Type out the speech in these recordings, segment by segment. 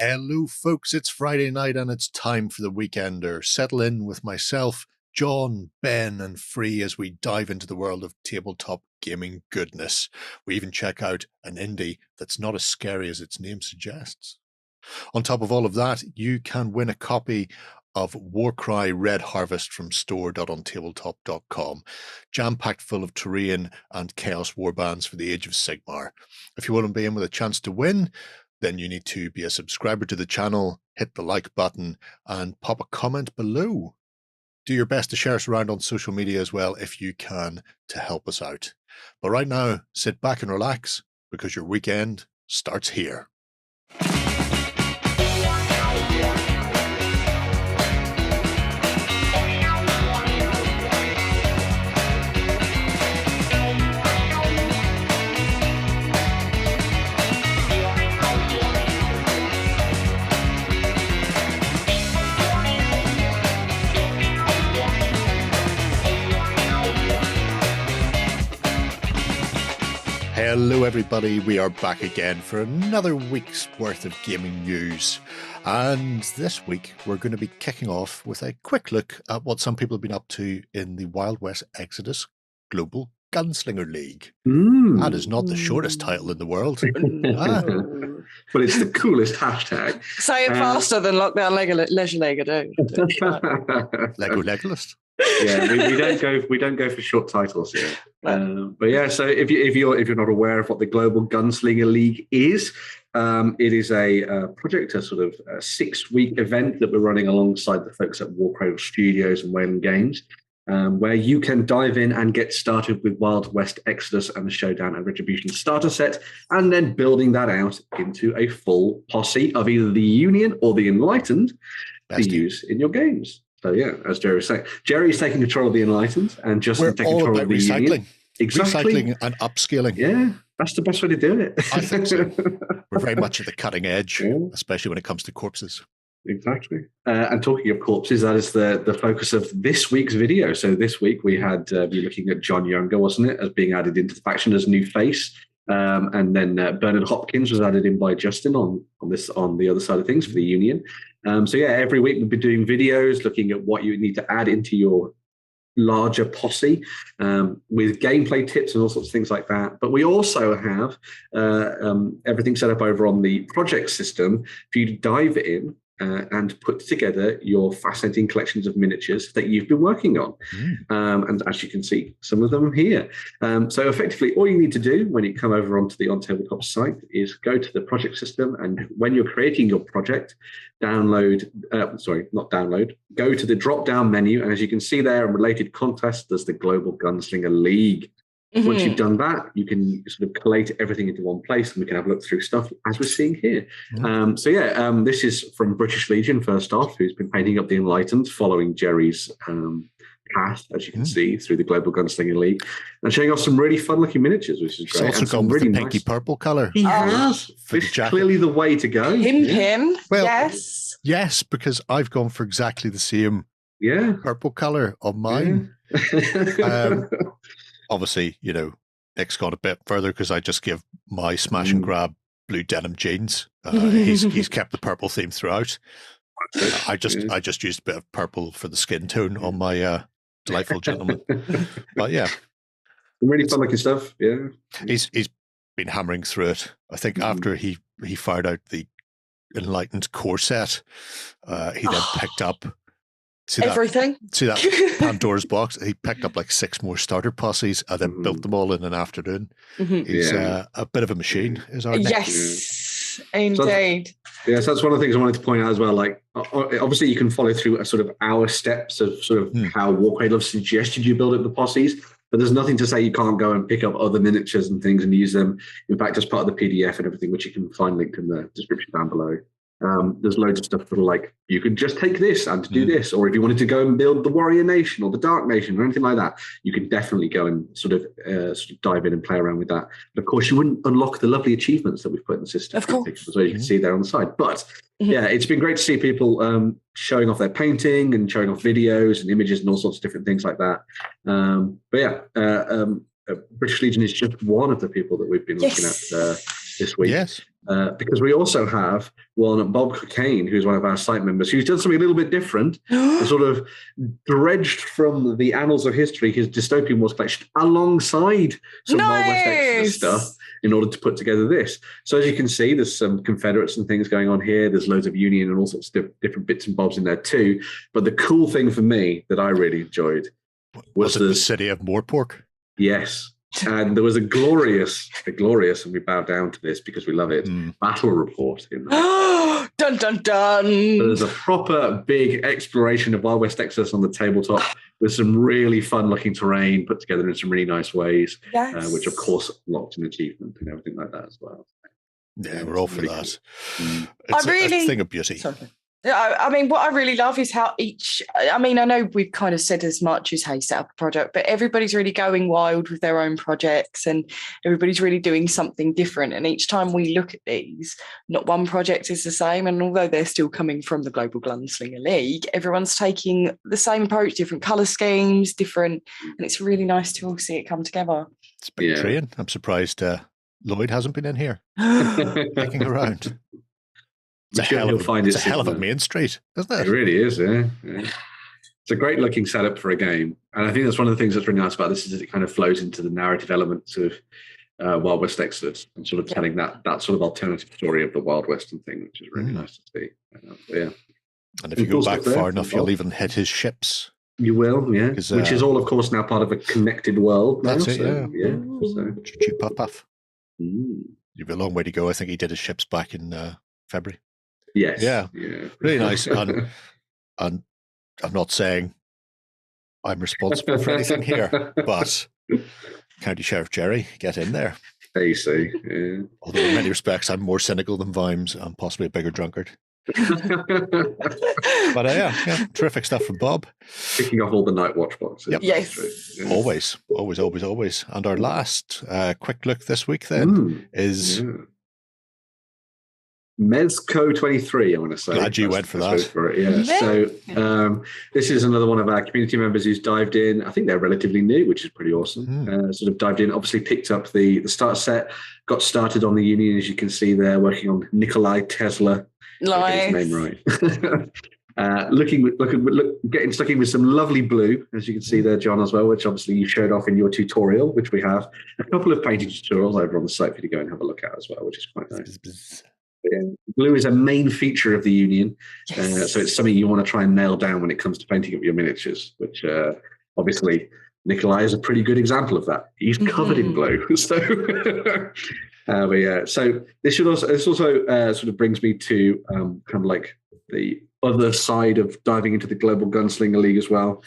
Hello, folks. It's Friday night and it's time for the Weekender. Settle in with myself, John, Ben, and Free as we dive into the world of tabletop gaming goodness. We even check out an indie that's not as scary as its name suggests. On top of all of that, you can win a copy of Warcry Red Harvest from store.ontabletop.com, jam-packed full of terrain and chaos warbands for the age of Sigmar. If you want to be in with a chance to win, then you need to be a subscriber to the channel, hit the like button, and pop a comment below. Do your best to share us around on social media as well if you can to help us out. But right now, sit back and relax because your weekend starts here. Hello everybody, we are back again for another week's worth of gaming news, and this week we're going to be kicking off with a quick look at what some people have been up to in the Wild West Exodus Global Gunslinger League. That is not the shortest title in the world. But it's the coolest hashtag. Say it faster than Lockdown Leisure League, I do. Lego Legolas. Yeah, we don't go for short titles here. But yeah, so if you're not aware of what the Global Gunslinger League is, it is a project, a sort of 6-week event that we're running alongside the folks at Warcry Studios and Wayland Games, where you can dive in and get started with Wild West Exodus and the Showdown and Retribution starter set, and then building that out into a full posse of either the Union or the Enlightened to use in your games. So yeah, as Jerry was saying, Jerry's taking control of the Enlightened and Justin's taking control of the recycling. Union. Exactly. Recycling and upscaling. Yeah, that's the best way to do it. I think so. We're very much at the cutting edge, especially when it comes to corpses. Exactly. And talking of corpses, that is the focus of this week's video. So this week we had we were looking at John Younger, wasn't it, as being added into the faction as new face. And then Bernard Hopkins was added in by Justin on the other side of things for the Union. So yeah, every week we'll be doing videos looking at what you need to add into your larger posse with gameplay tips and all sorts of things like that. But we also have everything set up over on the project system for you to dive in and put together your fascinating collections of miniatures that you've been working on. And as you can see, some of them here. So effectively, all you need to do when you come over onto the OnTableTop site is go to the project system, and when you're creating your project, go to the drop-down menu, and as you can see there in related contests, there's the Global Gunslinger League. Once you've done that, you can sort of collate everything into one place, and we can have a look through stuff as we're seeing here. This is from British Legion, first off, who's been painting up the Enlightened, following Jerry's path, as you can see, through the Global Gunslinger League, and showing off some really fun-looking miniatures, which is great. He's also gone with the pinky purple colour. He has. It's clearly the way to go. Him. Well, yes. Yes, because I've gone for exactly the same purple colour on mine. Yeah. Obviously, Nick's gone a bit further because I just give my smash and grab blue denim jeans. He's kept the purple theme throughout. I just used a bit of purple for the skin tone on my delightful gentleman. But yeah, really fun looking stuff. Yeah, he's been hammering through it. I think after he fired out the Enlightened core set, he then picked up. See that Pandora's box? He picked up like 6 more starter posses and then built them all in an afternoon. He's a bit of a machine, is our Nick. Yes, indeed. So that's one of the things I wanted to point out as well. Like, obviously, you can follow through a sort of our steps of sort of how Warcry have suggested you build up the posses, but there's nothing to say you can't go and pick up other miniatures and things and use them. In fact, as part of the PDF and everything, which you can find linked in the description down below. There's loads of stuff that are like, you could just take this and do this, or if you wanted to go and build the Warrior Nation or the Dark Nation or anything like that, you can definitely go and sort of dive in and play around with that. But of course, you wouldn't unlock the lovely achievements that we've put in the system, of course, as you can see there on the side. But yeah, it's been great to see people showing off their painting and showing off videos and images and all sorts of different things like that. British Legion is just one of the people that we've been looking at this week. Yes. because we also have one Bob Cocaine, who's one of our site members, who's done something a little bit different, and sort of dredged from the annals of history his dystopian wars collection alongside some Wild West Exodus stuff in order to put together this. So as you can see, there's some Confederates and things going on here. There's loads of Union and all sorts of different bits and bobs in there too. But the cool thing for me that I really enjoyed was it the city of Moorpork? Yes. And there was a glorious, and we bow down to this because we love it, battle report in there. Dun, dun, dun. So there's a proper big exploration of Wild West Exodus on the tabletop with some really fun-looking terrain put together in some really nice ways, which, of course, locked in achievement and everything like that as well. Yeah, we're all for really that. Cool. It's a thing of beauty. Sorry. I mean, what I really love is how I know we've kind of said as much as how you set up a project, but everybody's really going wild with their own projects and everybody's really doing something different. And each time we look at these, not one project is the same. And although they're still coming from the Global Gunslinger League, everyone's taking the same approach, different colour schemes, different. And it's really nice to all see it come together. It's been train. I'm surprised Lloyd hasn't been in here hanging around. It's a hell of a main street, isn't it? It really is, yeah. It's a great looking setup for a game. And I think that's one of the things that's really nice about this is that it kind of flows into the narrative elements of Wild West Exodus and sort of telling that sort of alternative story of the Wild Western thing, which is really nice to see. Yeah. And if you go back far enough, you'll even hit his ships. You will, yeah. Which is all, of course, now part of a connected world. That's it, yeah. So. Puff puff. You've a long way to go. I think he did his ships back in February. Yes. Yeah. Really nice. And I'm not saying I'm responsible for anything here, but County Sheriff Jerry, get in there. There you see. Yeah. Although in many respects, I'm more cynical than Vimes and possibly a bigger drunkard. But yeah, terrific stuff from Bob. Picking off all the night watch boxes. Yep. Yes. Yeah. Always. And our last quick look this week then is... Mezco 23, I want to say. Glad you went for that. For it, yeah. So this is another one of our community members who's dived in. I think they're relatively new, which is pretty awesome. Sort of dived in, obviously picked up the starter set, got started on the Union, as you can see there, working on Nikolai Tesla. Nice. Get his name right. Getting stuck in with some lovely blue, as you can see there, John, as well, which obviously you showed off in your tutorial, which we have a couple of painting tutorials over on the site for you to go and have a look at as well, which is quite nice. Blue is a main feature of the Union, so it's something you want to try and nail down when it comes to painting up your miniatures, which obviously Nikolai is a pretty good example of that. He's covered in blue. So, so this also sort of brings me to kind of like the other side of diving into the Global Gunslinger League as well,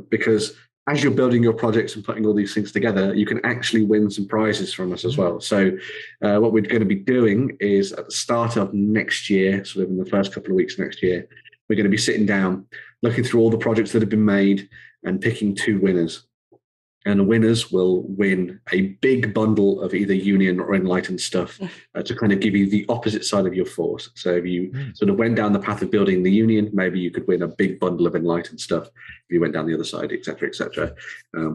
because as you're building your projects and putting all these things together, you can actually win some prizes from us as well. So what we're going to be doing is at the start of next year, sort of in the first couple of weeks next year, we're going to be sitting down, looking through all the projects that have been made and picking 2 winners. And the winners will win a big bundle of either Union or Enlightened stuff to kind of give you the opposite side of your force. So if you sort of went down the path of building the Union, maybe you could win a big bundle of Enlightened stuff. If you went down the other side, et cetera, et cetera.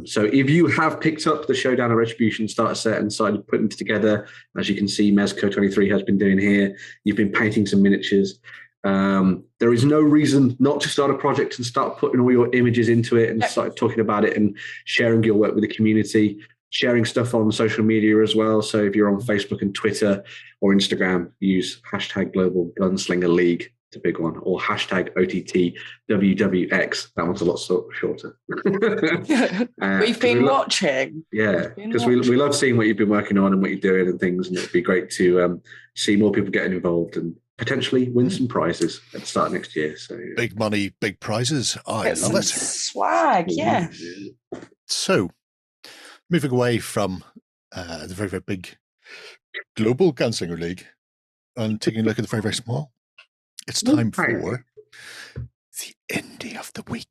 So if you have picked up the Showdown of Retribution starter set and started putting it together, as you can see, Mezco 23 has been doing here, you've been painting some miniatures. There is no reason not to start a project and start putting all your images into it and start talking about it and sharing your work with the community, sharing stuff on social media as well. So if you're on Facebook and Twitter or Instagram, use hashtag Global Gunslinger League. It's a big one, or hashtag OTT WWX. That one's a lot shorter. We've been watching. Yeah, because we love seeing what you've been working on and what you're doing and things, and it'd be great to see more people getting involved and potentially win some prizes at the start of next year. So big money, big prizes. I love it. Swag, yeah. So, moving away from the very, very big Global Gunslinger League and taking a look at the very, very small, it's time for the Indie of the Week.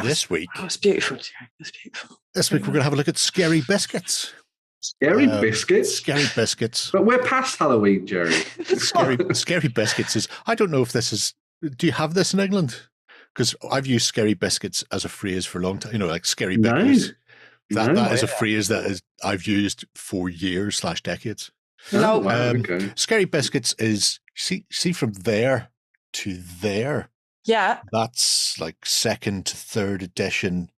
This week. Oh, it's beautiful, Jerry. It's beautiful. This week we're going to have a look at Scary Biscuits. Scary Biscuits? Scary Biscuits. But we're past Halloween, Jerry. Scary Biscuits is... I don't know if this is... Do you have this in England? Because I've used Scary Biscuits as a phrase for a long time. You know, like Scary Biscuits. That is a phrase that I've used for years/decades. No. Wow, okay. Scary Biscuits is see from there to there. Yeah. That's like second to third edition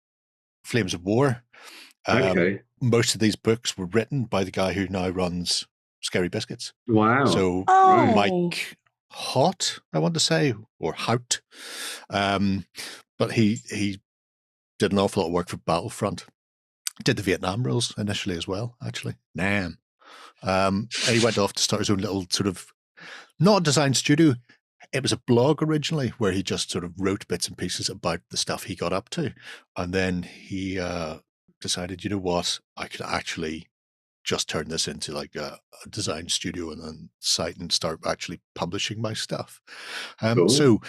Flames of War. Okay. Most of these books were written by the guy who now runs Scary Biscuits. Wow. So Oh. Mike Hott, I want to say, or Hout. But he did an awful lot of work for Battlefront. Did the Vietnam rules initially as well, actually. Nam. And he went off to start his own little sort of, not a design studio. It was a blog originally where he just sort of wrote bits and pieces about the stuff he got up to. And then he decided, you know what, I could actually just turn this into like a design studio and then site and start actually publishing my stuff. Cool. So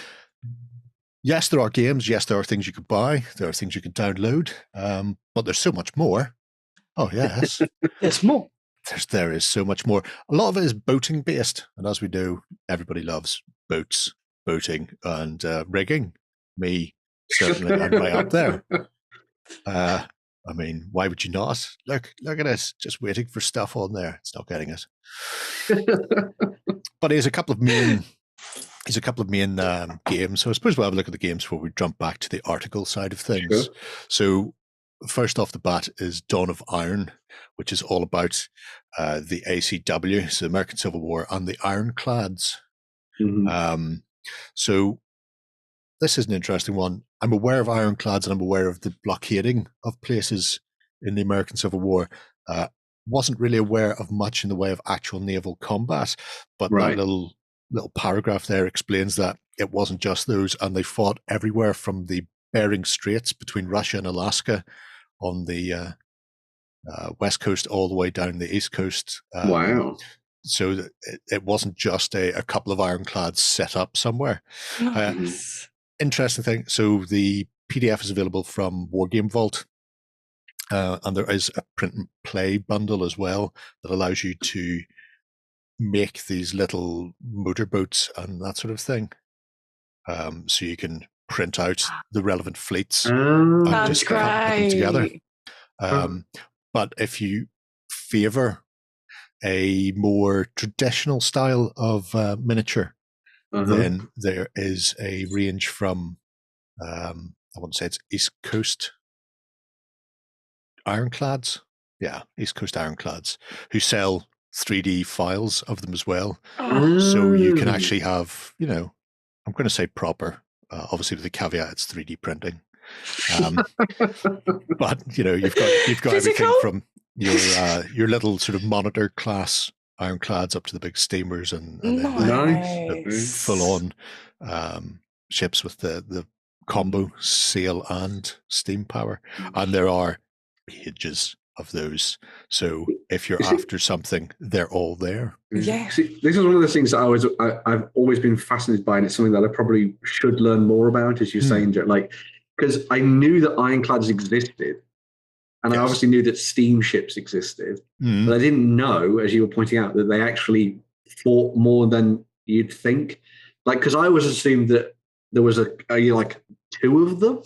yes, there are games. Yes, there are things you could buy. There are things you can download. But there's so much more. Oh, yes. There's more. There is so much more. A lot of it is boating based. And as we know, everybody loves boats, boating, and rigging. Me, certainly, I'm right up there. I mean, why would you not? Look at us, just waiting for stuff on there. It's not getting it. But there's a couple of main games. So I suppose we'll have a look at the games before we jump back to the article side of things. Sure. So first off the bat is Dawn of Iron, which is all about the ACW, so the American Civil War, and the Ironclads. Mm-hmm. So this is an interesting one. I'm aware of ironclads and I'm aware of the blockading of places in the American Civil War. Wasn't really aware of much in the way of actual naval combat, but Right. that little paragraph there explains that it wasn't just those, and they fought everywhere from the Bering Straits between Russia and Alaska on the west coast all the way down the east coast. Wow. So it wasn't just a couple of ironclads set up somewhere. Nice. Interesting thing. So the PDF is available from Wargame Vault, and there is a print and play bundle as well that allows you to make these little motorboats and that sort of thing. So you can print out the relevant fleets and That's just put them together. great. But if you favor a more traditional style of miniature, then there is a range from, I want to say it's East Coast Ironclads. Yeah, East Coast Ironclads, who sell 3D files of them as well. So you can actually have, you know, I'm going to say proper, obviously with the caveat it's 3D printing. But you know, you've got everything from your little sort of monitor class ironclads up to the big steamers and then the full on ships with the combo sail and steam power. And there are pages of those. So if you're after something, they're all there. Yeah. See, this is one of the things that I've always been fascinated by, and it's something that I probably should learn more about, as you're saying, like, because I knew that ironclads existed, and I obviously knew that steamships existed, but I didn't know, as you were pointing out, that they actually fought more than you'd think. Like, because I always assumed that there was like two of them,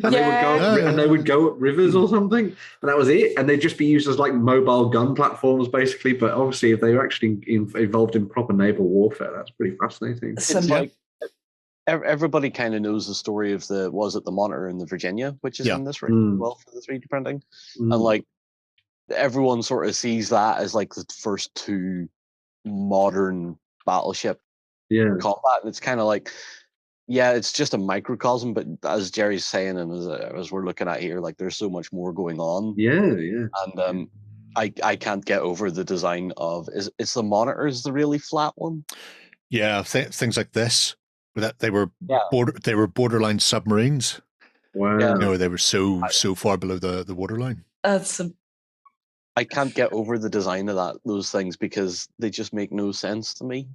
and they would go up rivers or something, and that was it. And they'd just be used as like mobile gun platforms, basically. But obviously, if they were actually involved in proper naval warfare, that's pretty fascinating. It's like everybody kind of knows the story of the Monitor and the Virginia, which is in this right as well for the 3D printing, and like everyone sort of sees that as like the first two modern battleship combat, and it's kind of like, yeah, it's just a microcosm, but as Jerry's saying, and as we're looking at here, like there's so much more going on. And I can't get over the design of it's the Monitors, the really flat one. Yeah, things like this. That they were borderline submarines. Wow. You know, they were so far below the waterline. I can't get over the design of those things because they just make no sense to me.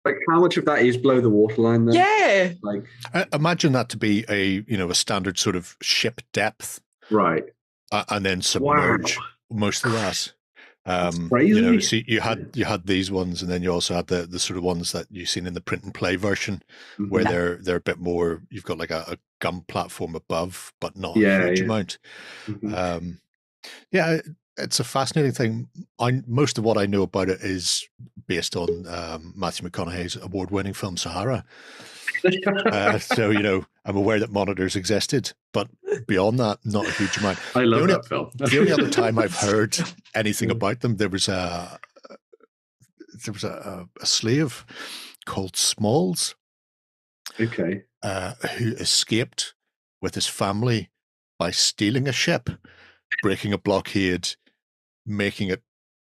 Like, how much of that is below the waterline then? Yeah. Like, I imagine that to be a standard sort of ship depth, right? And then submerge most of that. Crazy. You know, so you had these ones, and then you also had the sort of ones that you've seen in the print and play version, where they're a bit more. You've got like a gun platform above, but not a huge amount. it's a fascinating thing. Most of what I know about it is based on Matthew McConaughey's award-winning film Sahara. So, I'm aware that monitors existed, but beyond that, not a huge amount. I love that film. The only other time I've heard anything about them, there was a slave called Smalls, okay, who escaped with his family by stealing a ship, breaking a blockade, making it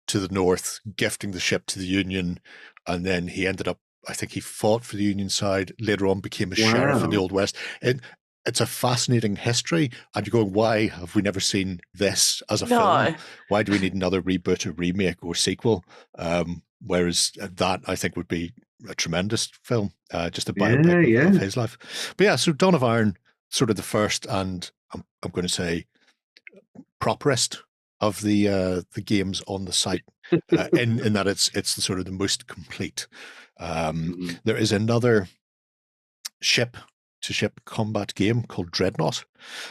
to the north, gifting the ship to the Union, and then he ended up, I think he fought for the Union side, later on became a sheriff in the Old West. It's a fascinating history, and you're going, why have we never seen this as a film? Why do we need another reboot or remake or sequel? Whereas that, I think, would be a tremendous film, just a biopic of his life. But yeah, so Dawn of Iron, sort of the first, and I'm going to say properest of the games on the site, in that it's the sort of the most complete. There is another ship-to-ship combat game called Dreadnought.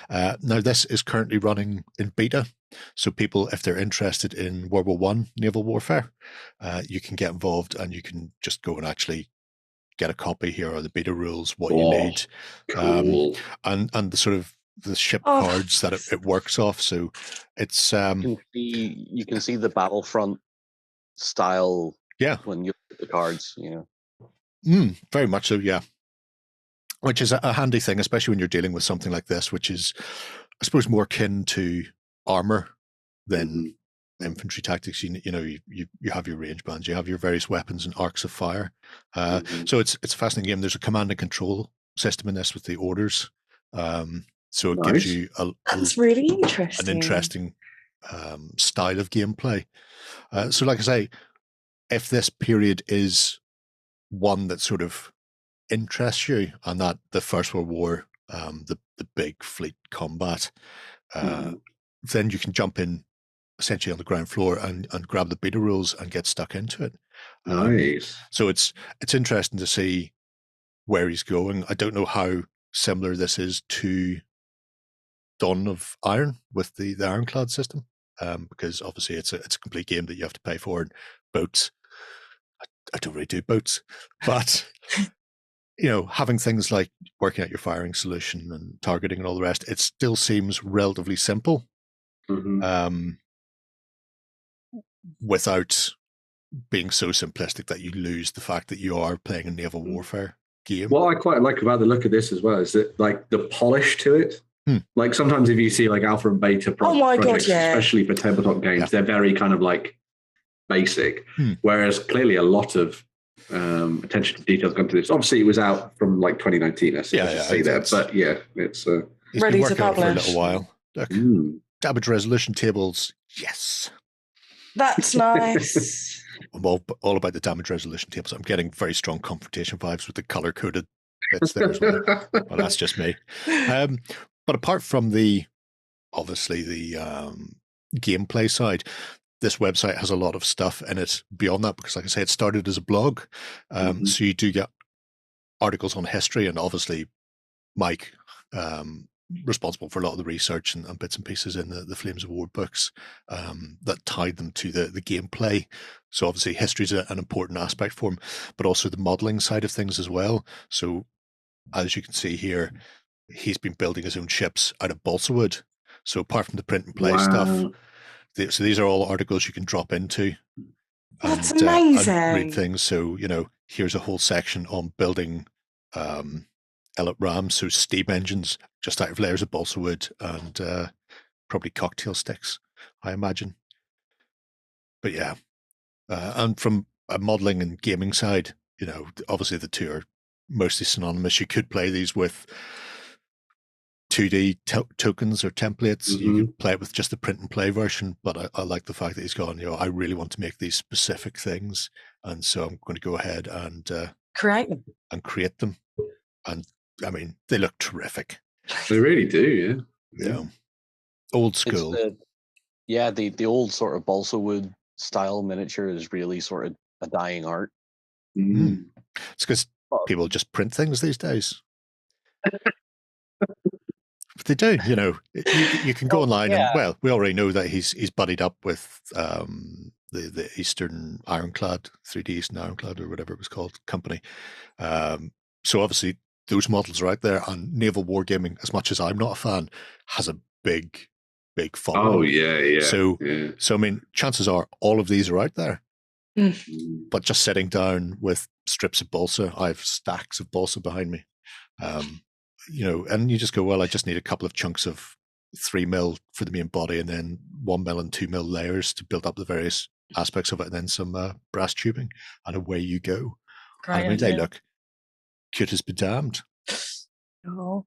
Now, this is currently running in beta, so people, if they're interested in World War I naval warfare, you can get involved and you can just go and actually get a copy. Here are the beta rules, what you need, cool. And the sort of the ship cards that it works off. So it's you can see the Battlefront style when you look at the cards, very much so, yeah. Which is a handy thing, especially when you're dealing with something like this, which is, I suppose, more akin to armor than infantry tactics. You have your range bands, you have your various weapons and arcs of fire. So it's a fascinating game. There's a command and control system in this with the orders. So it gives you that's really interesting. An interesting style of gameplay. So like I say, if this period is one that sort of interests you, and that the First World War, the big fleet combat, then you can jump in essentially on the ground floor and grab the beta rules and get stuck into it. Nice. So it's interesting to see where he's going. I don't know how similar this is to Dawn of Iron with the Ironclad system, because obviously it's a complete game that you have to pay for. And boats, I don't really do boats, but having things like working out your firing solution and targeting and all the rest, it still seems relatively simple, without being so simplistic that you lose the fact that you are playing a naval warfare game. What I quite like about the look of this as well is that, like, the polish to it. Like, sometimes if you see like alpha and beta projects, especially for tabletop games, they're very kind of like basic, whereas clearly a lot of attention to detail has gone to this. Obviously, it was out from like 2019. I see that, but it's ready to publish for a little while. Look, damage resolution tables, yes, that's nice. I'm all about the damage resolution tables. I'm getting very strong confrontation vibes with the color coded bits there as well. Well, that's just me. But apart from the gameplay side, this website has a lot of stuff in it beyond that, because like I say, it started as a blog. So you do get articles on history, and obviously Mike, responsible for a lot of the research and bits and pieces in the Flames Award books that tied them to the gameplay. So obviously history is an important aspect for him, but also the modeling side of things as well. So as you can see here, he's been building his own ships out of balsa wood. So apart from the print and play stuff, so these are all articles you can drop into. That's amazing. And read things. So, here's a whole section on building Ellet rams, so steam engines, just out of layers of balsa wood and probably cocktail sticks, I imagine. But yeah, and from a modeling and gaming side, obviously the two are mostly synonymous. You could play these with 2D tokens or templates. You could play it with just the print and play version, but I like the fact that he's gone, I really want to make these specific things, and so I'm going to go ahead and create them. And I mean, they look terrific. They really do, yeah. Old school. The old sort of balsa wood style miniature is really sort of a dying art. It's because people just print things these days. they do. You know, you can go online and, well, we already know that he's buddied up with the Eastern Ironclad, 3D Eastern Ironclad, or whatever it was called, company. So obviously those models are out there, and Naval Wargaming, as much as I'm not a fan, has a big following. Oh yeah. So I mean, chances are all of these are out there. But just sitting down with strips of balsa, I have stacks of balsa behind me. You know, and you just go, well, I just need a couple of chunks of 3mm for the main body, and then 1mm and 2mm layers to build up the various aspects of it, and then some brass tubing, and away you go. Great, I mean, they look cute as be damned. Oh.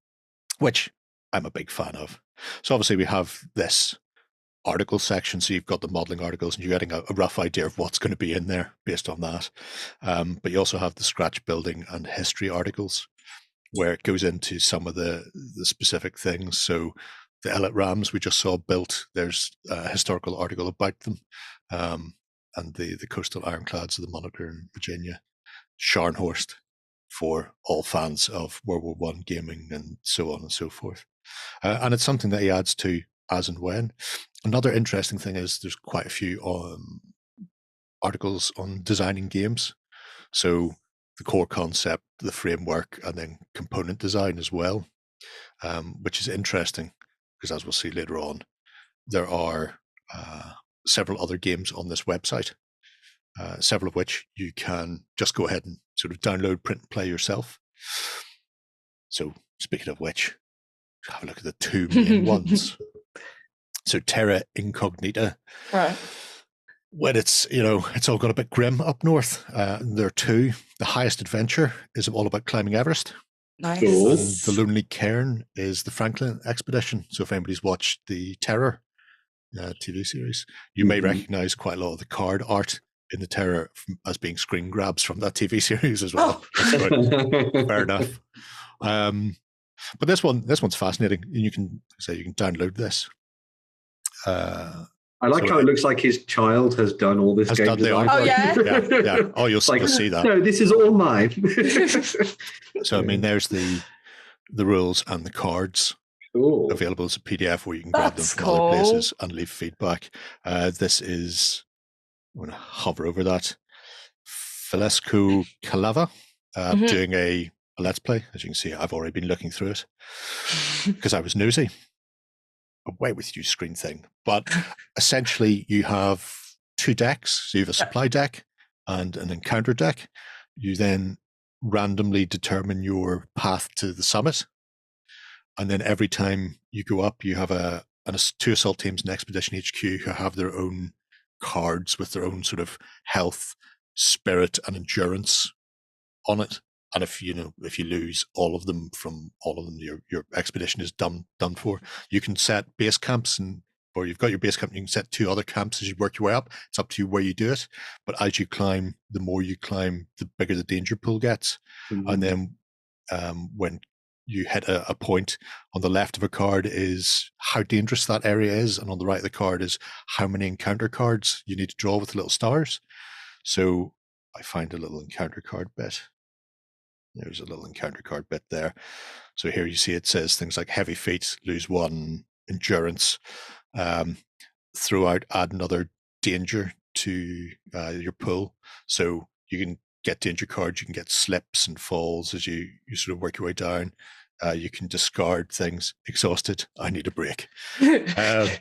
Which I'm a big fan of. So obviously we have this article section, so you've got the modeling articles, and you're getting a rough idea of what's going to be in there based on that. But you also have the scratch building and history articles, where it goes into some of the specific things. So the Ellet Rams we just saw built, there's a historical article about them, and the coastal ironclads of the Monitor in Virginia, Scharnhorst, for all fans of World War I gaming, and so on and so forth. And it's something that he adds to as and when. Another interesting thing is there's quite a few articles on designing games. So the core concept, the framework, and then component design as well, which is interesting because, as we'll see later on, there are several other games on this website, several of which you can just go ahead and sort of download, print, and play yourself. So speaking of which, have a look at the two main ones. So Terra Incognita. Right. When it's, you know, it's all got a bit grim up north. There are two. The Highest Adventure is all about climbing Everest. Nice. Cool. And the Lonely Cairn is the Franklin Expedition. So if anybody's watched the Terror TV series, you may recognize quite a lot of the card art in the Terror as being screen grabs from that TV series as well. Oh. Fair enough. But this one's fascinating, and you can download this. I like how it looks like his child has done all this game design. Oh, yeah? Yeah. Oh, you'll see that. No, this is all mine. So, I mean, there's the rules and the cards available as a PDF, where you can grab them from other places and leave feedback. This is, I'm going to hover over that, Felescu Kalava, doing a Let's Play. As you can see, I've already been looking through it because I was nosy. Away with you, screen thing. But essentially, you have two decks. So you have a supply deck and an encounter deck. You then randomly determine your path to the summit. And then every time you go up, you have two assault teams in Expedition HQ who have their own cards with their own sort of health, spirit, and endurance on it. And if you lose all of them, your expedition is done for. You can set base camps, or you've got your base camp, you can set two other camps as you work your way up. It's up to you where you do it. But as you climb, the more you climb, the bigger the danger pool gets. And then when you hit a point, on the left of a card is how dangerous that area is, and on the right of the card is how many encounter cards you need to draw with the little stars. So I find a little encounter card bit. There's a little encounter card bit there. So here you see it says things like heavy feet, lose 1, endurance, throughout, add another danger to your pool. So you can get danger cards, you can get slips and falls as you sort of work your way down. You can discard things. Exhausted, I need a break. And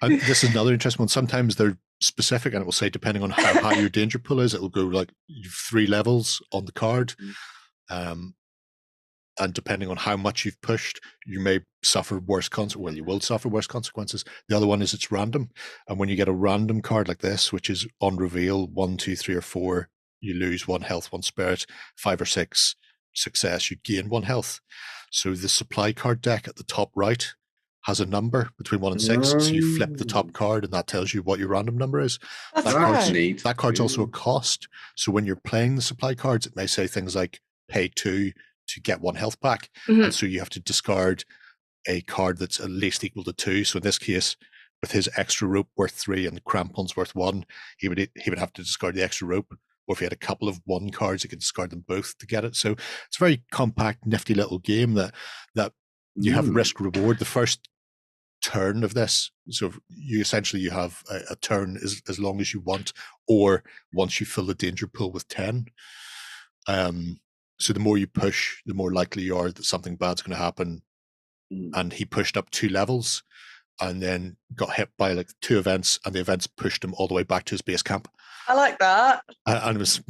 this is another interesting one. Sometimes they're specific, and it will say, depending on how high your danger pool is, it will go like 3 levels on the card. And depending on how much you've pushed, you may suffer worse consequences. Well, you will suffer worse consequences. The other one is it's random. And when you get a random card like this, which is on reveal 1, 2, 3, or 4, you lose 1 health, 1 spirit. 5 or 6 success, you gain 1 health. So the supply card deck at the top right has a number between 1 and 6. So you flip the top card, and that tells you what your random number is. That card's also a cost. So when you're playing the supply cards, it may say things like pay 2 to get 1 health back. And so you have to discard a card that's at least equal to 2. So in this case, with his extra rope worth 3 and the crampons worth 1, he would have to discard the extra rope. Or if he had a couple of 1 cards, he could discard them both to get it. So it's a very compact, nifty little game that You have risk reward. The first turn of this, so you have a turn as long as you want, or once you fill the danger pool with 10. So the more you push, the more likely you are that something bad's going to happen. And he pushed up 2 levels and then got hit by like 2 events, and the events pushed him all the way back to his base camp. I like that. And it was,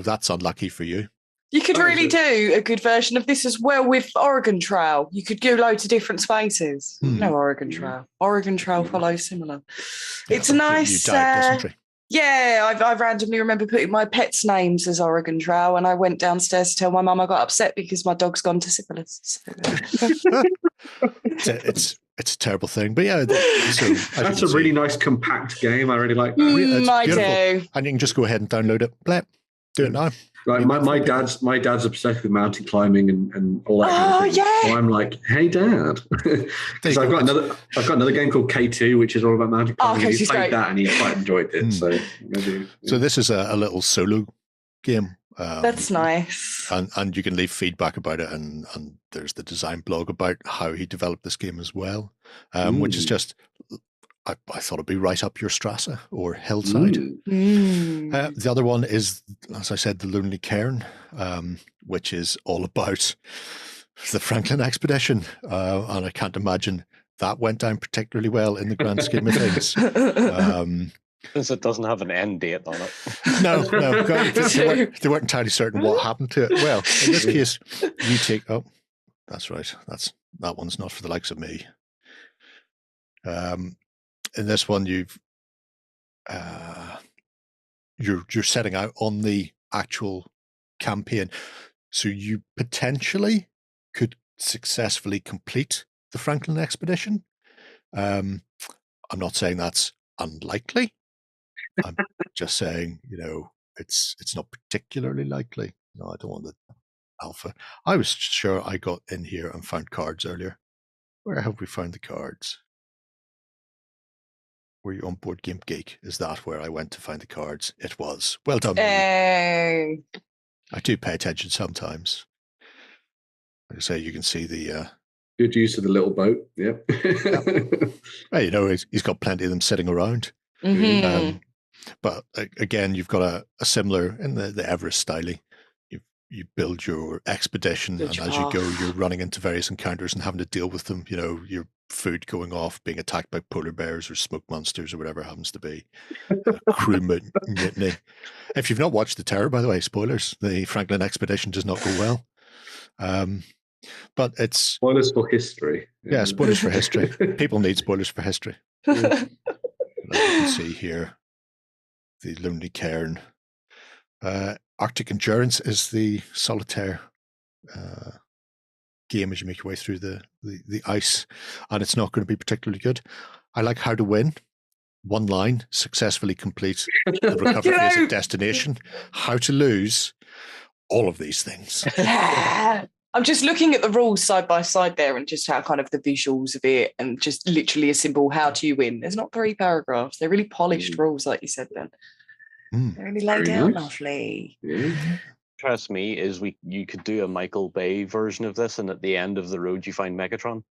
that's unlucky for you. You could really do a good version of this as well with Oregon Trail. You could go loads of different spaces. No, Oregon Trail. Oregon Trail follows similar. Yeah, it's a nice... You died, doesn't yeah, I randomly remember putting my pets' names as Oregon Trail, and I went downstairs to tell my mum I got upset because my dog's gone to syphilis. It's a terrible thing, but yeah. So, that's a really nice compact game. I really like that. I do. And you can just go ahead and download it. Do it now. Like my dad's obsessed with mountain climbing and all that kind of thing. Yeah. So I'm like, hey Dad, because I've got another game called K2, which is all about mountain climbing. He played that and he quite enjoyed it. So maybe, so this is a little solo game. That's nice. And you can leave feedback about it, and there's the design blog about how he developed this game as well, which is just. I thought it'd be right up your Strasse or hillside. The other one is, as I said, the Lonely Cairn, which is all about the Franklin expedition. And I can't imagine that went down particularly well in the grand scheme of things. Since it doesn't have an end date on it. No. They weren't entirely certain what happened to it. Well, in this case, you take... Oh, that's right. That one's not for the likes of me. In this one, you're setting out on the actual campaign, so you potentially could successfully complete the Franklin expedition. I'm not saying that's unlikely. I'm just saying, it's not particularly likely. No, I don't want the alpha. I was sure I got in here and found cards earlier. Where have we found the cards? Were you on Board Game Geek? Is that where I went to find the cards? It was. Well done. Hey. I do pay attention sometimes. Like I say, you can see the... Good use of the little boat, yep. Well, he's got plenty of them sitting around. Mm-hmm. But again, you've got a similar, in the Everest style, you build your expedition, and as you go, you're running into various encounters and having to deal with them. Your food going off, being attacked by polar bears or smoke monsters or whatever it happens to be. Crew mutiny. If you've not watched The Terror, by the way, spoilers, the Franklin expedition does not go well. But it's... Spoilers for history. Yeah, spoilers for history. People need spoilers for history. You can see here, the Lonely Cairn. Arctic Endurance is the solitaire game as you make your way through the ice, and it's not going to be particularly good. I like How to Win. One line: successfully complete the recovery phase at destination. How to Lose. All of these things. Yeah. I'm just looking at the rules side by side there, and just how kind of the visuals of it, and just literally a simple "How do you win?" There's not 3 paragraphs. They're really polished rules, like you said, Ben. They're really laid out lovely. Trust me, you could do a Michael Bay version of this, and at the end of the road you find Megatron.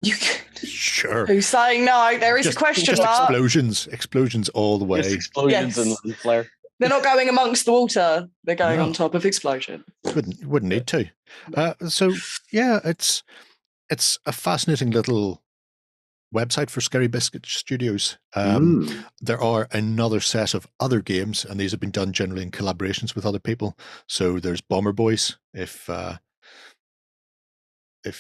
You could. Sure. Who's saying no? There is a question mark. Explosions all the way. Just explosions and flare. They're not going amongst the water. They're going on top of explosion. Wouldn't need to. So yeah, it's a fascinating little website for Scary Biscuit Studios. There are another set of other games, and these have been done generally in collaborations with other people. So there's Bomber Boys, if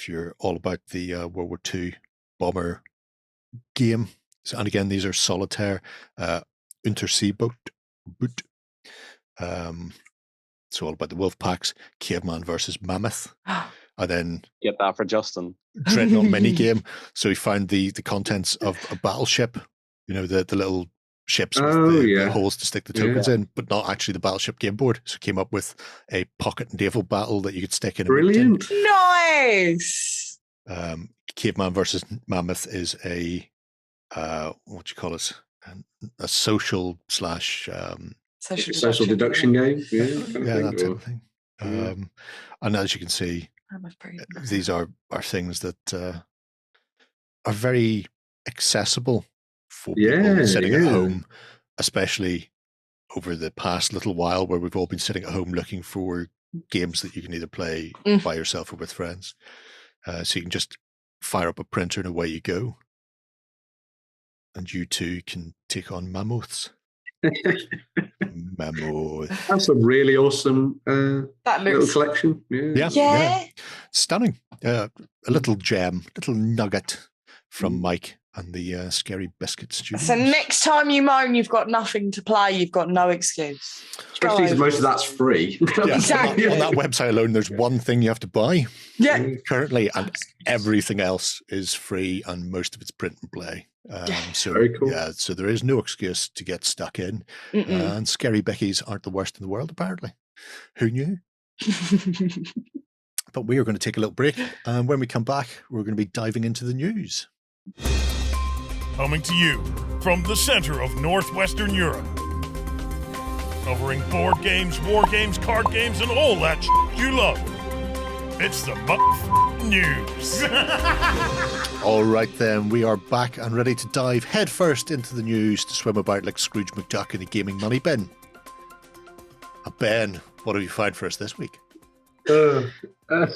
you're all about the World War II bomber game. So, and again, these are solitaire. Untersee Boot. So all about the wolf packs. Caveman versus Mammoth. And then get that for Justin. Dreadnought mini game. So he found the contents of a battleship, the little ships with the holes to stick the tokens in, but not actually the battleship game board. So he came up with a pocket naval battle that you could stick in. Brilliant. Nice. Caveman versus Mammoth is a what do you call it? A social / social deduction game. Yeah, that type of thing. And as you can see, these are things that are very accessible for people sitting at home, especially over the past little while where we've all been sitting at home looking for games that you can either play by yourself or with friends. So you can just fire up a printer and away you go. And you too can take on mammoths. Mammoth. That's a really awesome little collection. Yeah. Stunning. A little gem, little nugget from Mike and the Scary Biscuit studios. So next time you moan you've got nothing to play, you've got no excuse. Especially since most of that's free. Exactly. On that website alone, there's one thing you have to buy currently, and everything else is free, and most of it's print and play. So very cool. Yeah, so there is no excuse to get stuck in. And Scary Bickies aren't the worst in the world, apparently. Who knew? But we are going to take a little break, and when we come back, we're going to be diving into the news. Coming to you from the center of Northwestern Europe. Covering board games, war games, card games, and all that you love. It's the news. All right then, we are back and ready to dive headfirst into the news to swim about like Scrooge McDuck in a gaming money bin. Ben, what have you found for us this week? So we're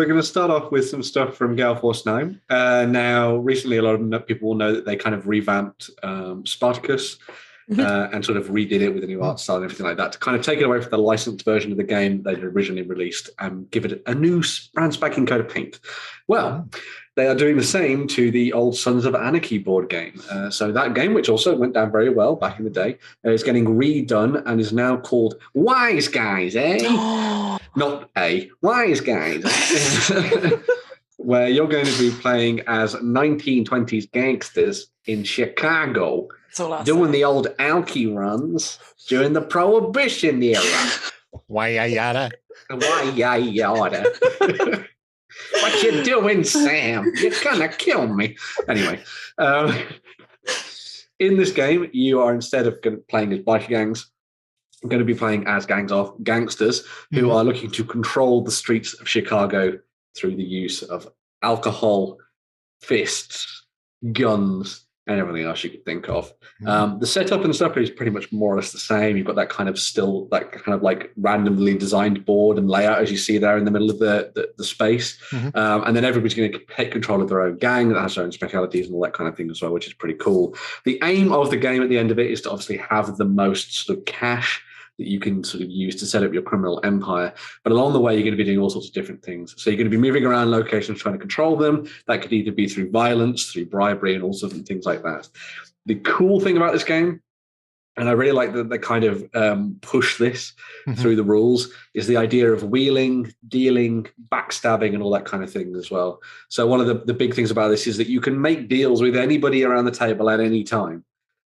going to start off with some stuff from Gale Force 9. Now, recently, a lot of people will know that they kind of revamped Spartacus and sort of redid it with a new art style and everything like that to kind of take it away from the licensed version of the game they'd originally released and give it a new brand spanking coat of paint. Well, they are doing the same to the old Sons of Anarchy board game. So that game, which also went down very well back in the day, is getting redone and is now called Wise Guys, eh? Not Wise Guys. Where you're going to be playing as 1920s gangsters in Chicago, doing the old alky runs during the Prohibition era. Why yada? What you doing, Sam? You're gonna kill me. Anyway, in this game, you are, instead of playing as biker gangs, going to be playing as gangs of gangsters who are looking to control the streets of Chicago through the use of alcohol, fists, guns, and everything else you could think of. The setup and stuff is pretty much more or less the same. You've got that kind of like randomly designed board and layout as you see there in the middle of the space. And then everybody's going to take control of their own gang that has their own specialities and all that kind of thing as well, which is pretty cool. The aim of the game at the end of it is to obviously have the most sort of cash that you can sort of use to set up your criminal empire. But along the way, you're going to be doing all sorts of different things. So you're going to be moving around locations trying to control them. That could either be through violence, through bribery, and all sorts of things like that. The cool thing about this game, and I really like that they kind of push this through the rules, is the idea of wheeling, dealing, backstabbing, and all that kind of thing as well. So one of the big things about this is that you can make deals with anybody around the table at any time,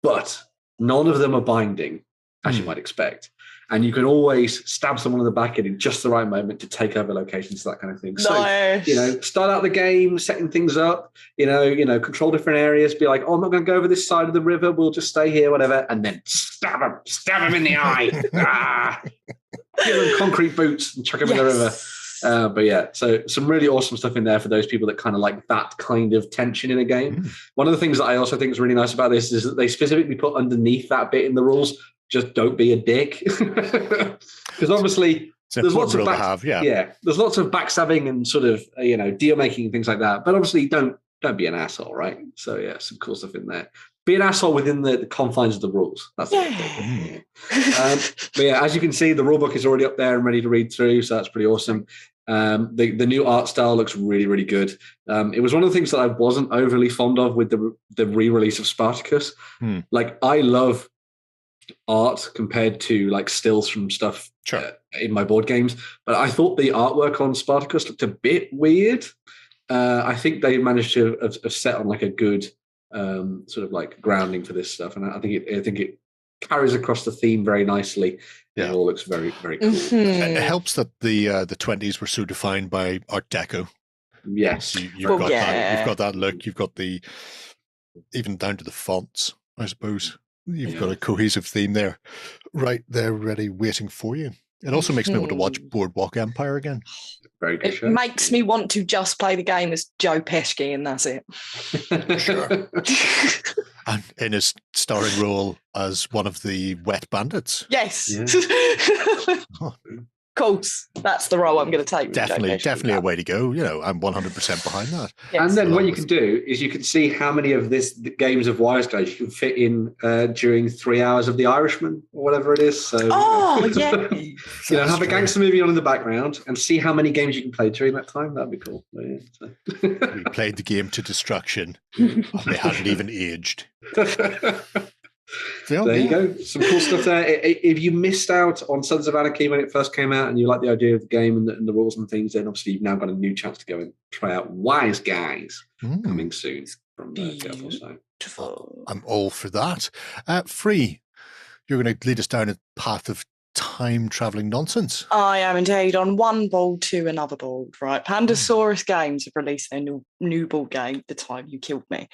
but none of them are binding, as you might expect. And you can always stab someone in the back in just the right moment to take over locations, that kind of thing. Nice. So, start out the game, setting things up, control different areas, be like, oh, I'm not going to go over this side of the river. We'll just stay here, whatever. And then stab him in the eye. Give them concrete boots and chuck him in the river. But yeah, so some really awesome stuff in there for those people that kind of like that kind of tension in a game. One of the things that I also think is really nice about this is that they specifically put underneath that bit in the rules, just don't be a dick. Because obviously there's lots of there's lots of backstabbing and sort of deal making and things like that. But obviously don't be an asshole, right? So yeah, some cool stuff in there. Be an asshole within the confines of the rules. That's the thing. But yeah, as you can see, the rule book is already up there and ready to read through, so that's pretty awesome. The new art style looks really, really good. It was one of the things that I wasn't overly fond of with the re-release of Spartacus. Like, I love art compared to like stills from stuff in my board games, but I thought the artwork on Spartacus looked a bit weird. I think they managed to have set on like a good sort of like grounding for this stuff, and I think it carries across the theme very nicely. It all looks very, very cool. It helps that the 20s were so defined by Art Deco. Yes, you've got that. You've got that look. You've got the even down to the fonts, I suppose. You've got a cohesive theme there, right there, ready, waiting for you. It also makes me want to watch Boardwalk Empire again. Very good It show. makes me want to just play the game as Joe Pesci, and that's it. Sure. And in his starring role as one of the wet bandits. Yes. Yeah. Of course, that's the role I'm going to take. Definitely a way to go. I'm 100% behind that. Yes. And then what you can do is you can see how many of the games of Wise Guys you can fit in during 3 hours of The Irishman or whatever it is. So, yeah. have a gangster movie on in the background and see how many games you can play during that time. That'd be cool. Yeah, so. We played the game to destruction. They hadn't even aged. There you go. Some cool stuff there. If you missed out on Sons of Anarchy when it first came out and you like the idea of the game and the rules and things, then obviously you've now got a new chance to go and try out Wise Guys coming soon from Gale. So. I'm all for that. Free, you're going to lead us down a path of time-travelling nonsense. I am indeed, on one board to another board, right? Pandasaurus Games have released their new board game, The Time You Killed Me.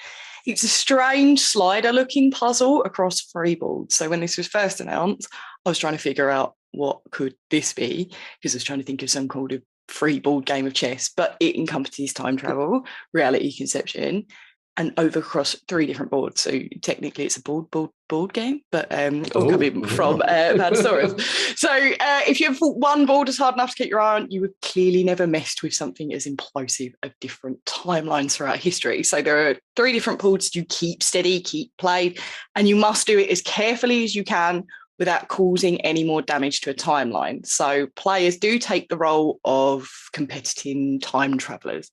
It's a strange slider-looking puzzle across 3 boards. So when this was first announced, I was trying to figure out what could this be, because I was trying to think of some kind of free board game of chess, but it encompasses time travel, reality conception, and over across 3 different boards. So technically it's a board game, but all coming from Pandasaurus. So if you ever thought one board is hard enough to get your eye on, you would clearly never messed with something as implosive of different timelines throughout history. So there are 3 different boards you keep steady, keep played, and you must do it as carefully as you can without causing any more damage to a timeline. So players do take the role of competing time travelers.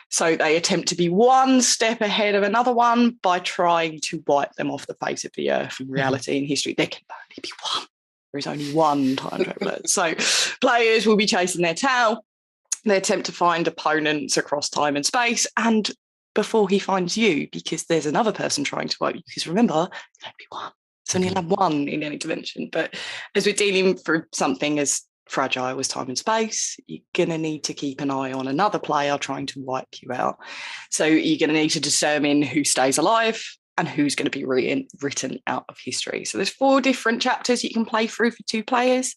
So they attempt to be one step ahead of another one by trying to wipe them off the face of the earth. In reality, in history, there can only be one. There is only one time traveler. So players will be chasing their tail. They attempt to find opponents across time and space, and before he finds you, because there's another person trying to wipe you. Because remember, there's only one. It's only allowed one in any dimension. But as we're dealing through something as fragile as time and space, you're going to need to keep an eye on another player trying to wipe you out. So you're going to need to determine who stays alive and who's going to be written out of history. So there's 4 different chapters you can play through for 2 players.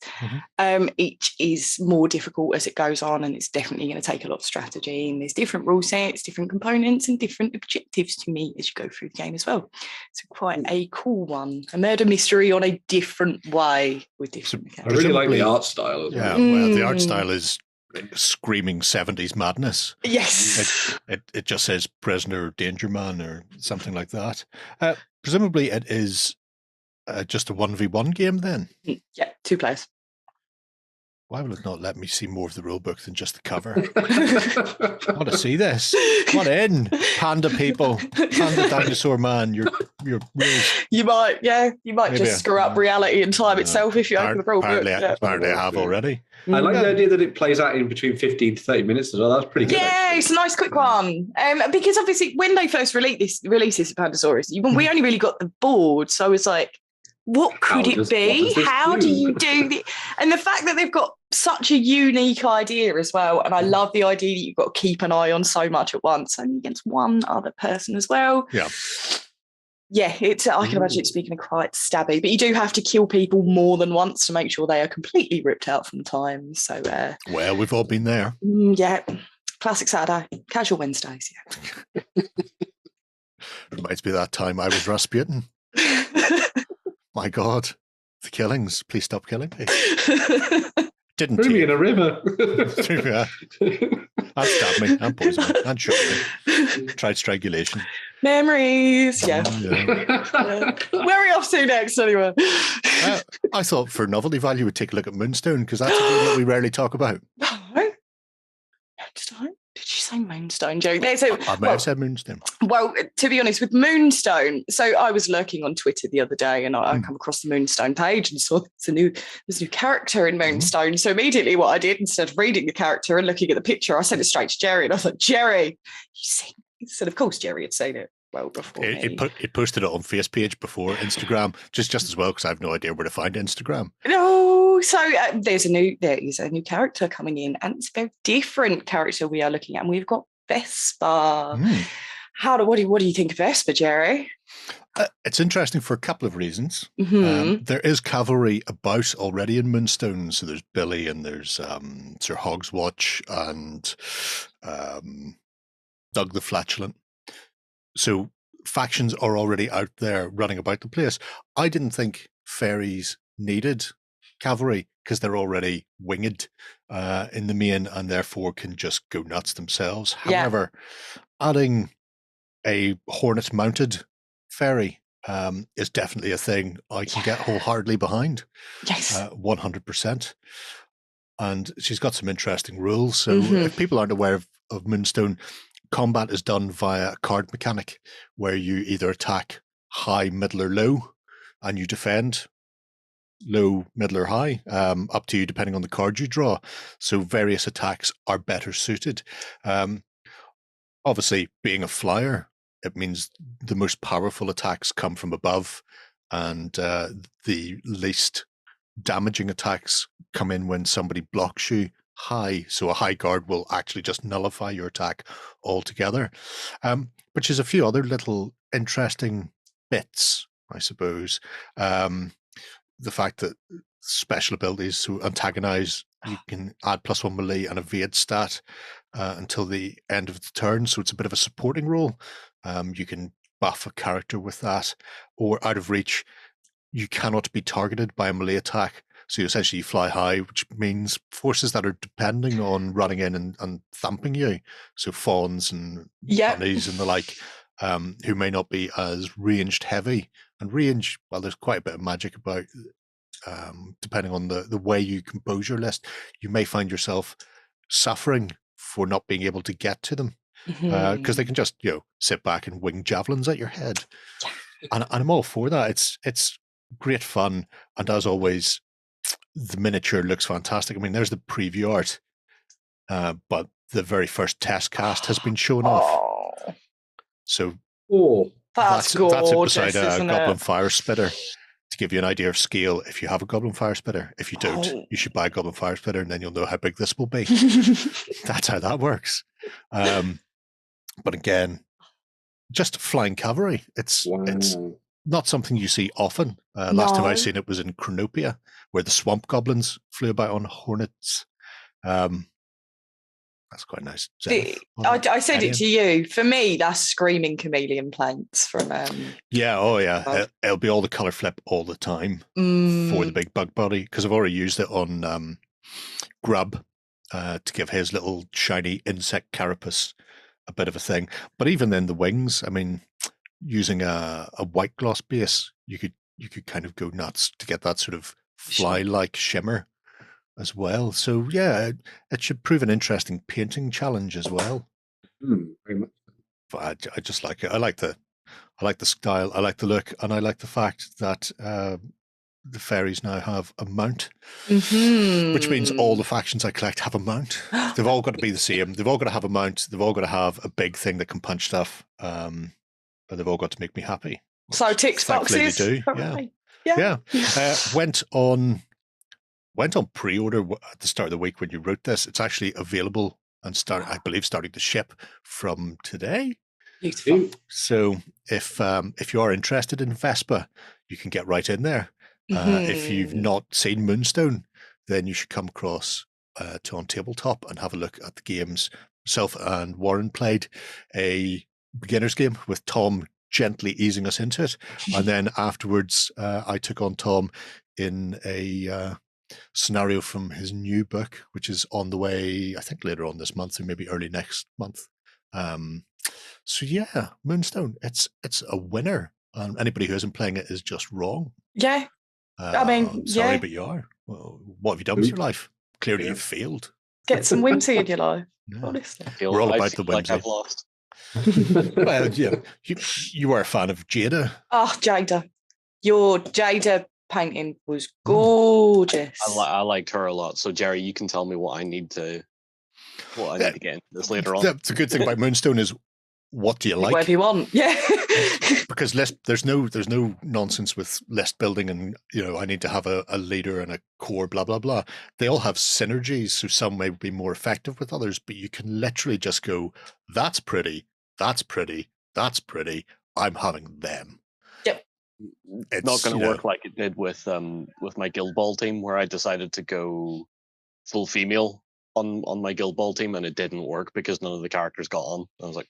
Each is more difficult as it goes on, and it's definitely going to take a lot of strategy. And there's different rule sets, different components, and different objectives to meet as you go through the game as well. So quite a cool one. A murder mystery on a different way with different mechanics. I really like the art style as well. Yeah, well, the art style is screaming 70s madness. Yes. It just says prisoner, danger man, or something like that. Presumably it is just a 1v1 game then? Yeah, 2 players. Why will it not let me see more of the rulebook than just the cover? I want to see this. What in? Panda people. Panda dinosaur man. You're rules. You might Maybe just screw up reality and time itself if you open the rulebook. Apparently I have already. I like the idea that it plays out in between 15 to 30 minutes as well. That's pretty good. Yeah, it's a nice quick one. Because obviously when they first released this Pandasaurus, we only really got the board. So I was like, what could it be? How do you do this? And the fact that they've got such a unique idea as well. And I love the idea that you've got to keep an eye on so much at once, only against one other person as well. Yeah. Yeah, I can imagine it speaking quite stabby, but you do have to kill people more than once to make sure they are completely ripped out from time. So, well, we've all been there. Yeah, classic Saturday, casual Wednesdays. Yeah. Reminds me of that time I was Rasputin. My God, the killings! Please stop killing me. Didn't threw me in a river. And stabbed me, and poisoned me, and shot me. Tried strangulation. Memories, yeah. Where are we off to next, anyway? I thought for novelty value we'd take a look at Moonstone, because that's a game that we rarely talk about. Moonstone? Did you say Moonstone, Joe? I may have said Moonstone. Well, to be honest, with Moonstone, so I was lurking on Twitter the other day and I come across the Moonstone page and saw there's a new character in Moonstone. So immediately what I did, instead of reading the character and looking at the picture, I sent it straight to Jerry and I was like, Jerry, you seen it? He said, of course, Jerry had seen it well before me. It posted it on Face page before Instagram, just as well, because I have no idea where to find Instagram. No, so there is a new character coming in, and it's a very different character we are looking at. And we've got Vespa. What do you think of Vespa, Jerry? It's interesting for a couple of reasons. Mm-hmm. There is cavalry about already in Moonstone. So there's Billy and there's Sir Hogswatch and Doug the Flatulent. So factions are already out there running about the place. I didn't think fairies needed cavalry because they're already winged in the main and therefore can just go nuts themselves. Yeah. However, adding a hornet mounted fairy is definitely a thing I can get wholeheartedly behind. Yes. 100%. And she's got some interesting rules. So if people aren't aware of Moonstone, combat is done via a card mechanic where you either attack high, middle, or low, and you defend low, middle, or high, up to you depending on the card you draw. So various attacks are better suited. Obviously, being a flyer, it means the most powerful attacks come from above, and the least damaging attacks come in when somebody blocks you high. So a high guard will actually just nullify your attack altogether. But there's a few other little interesting bits, I suppose. The fact that special abilities to antagonize, you can add +1 melee and evade stat until the end of the turn. So it's a bit of a supporting role. You can buff a character with that, or out of reach, you cannot be targeted by a melee attack. So you essentially fly high, which means forces that are depending on running in and thumping you. So fawns and bunnies and the like, who may not be as ranged heavy. And range, well, there's quite a bit of magic about, depending on the way you compose your list, you may find yourself suffering for not being able to get to them. Because they can just, sit back and wing javelins at your head. And I'm all for that. It's great fun. And as always, the miniature looks fantastic. I mean, there's the preview art, but the very first test cast has been shown off. So that's gorgeous, it beside a Goblin Fire Spitter to give you an idea of scale. If you have a Goblin Fire Spitter, if you don't, you should buy a Goblin Fire Spitter, and then you'll know how big this will be. That's how that works. But again, just flying cavalry. It's not something you see often. Last time I seen it was in Chronopia, where the swamp goblins flew about on hornets. That's quite nice. I said it to you. For me, that's screaming chameleon plants from. It'll be all the color flip all the time for the big bug body, because I've already used it on Grub to give his little shiny insect carapace a bit of a thing. But even then, the wings, I mean, using a white gloss base, you could kind of go nuts to get that sort of fly-like shimmer as well. So yeah, it should prove an interesting painting challenge as well. Very much. But I just like it. I like the style. I like the look, and I like the fact that the fairies now have a mount, which means all the factions I collect have a mount. They've all got to be the same. They've all got to have a mount. They've all got to have a big thing that can punch stuff. And they've all got to make me happy. So ticks boxes. They do. Yeah. Went on pre-order at the start of the week when you wrote this. It's actually available and starting to ship from today. Beautiful. So if you are interested in Vespa, you can get right in there. If you've not seen Moonstone, then you should come across to OnTableTop and have a look at the games. Myself and Warren played a beginner's game with Tom gently easing us into it. And then afterwards, I took on Tom in a scenario from his new book, which is on the way, I think later on this month or maybe early next month. So yeah, Moonstone, it's a winner. Anybody who isn't playing it is just wrong. Yeah. I'm sorry, but you are. Well, what have you done with your life? Clearly you've failed. Get some whimsy in your life. Yeah. Honestly. We're all about the whimsy. I've lost. Well, yeah, you were a fan of Jada. Oh, Jada. Your Jada painting was gorgeous. I liked her a lot. So, Jerry, you can tell me what I need to get into this later on. The good thing about Moonstone is, what do you like? Whatever you want, yeah. Because there's no nonsense with list building and, I need to have a leader and a core, blah, blah, blah. They all have synergies, so some may be more effective with others, but you can literally just go, that's pretty, that's pretty, that's pretty, I'm having them. It's not going to work like it did with my Guild Ball team, where I decided to go full female on my Guild Ball team, and it didn't work because none of the characters got on. I was like,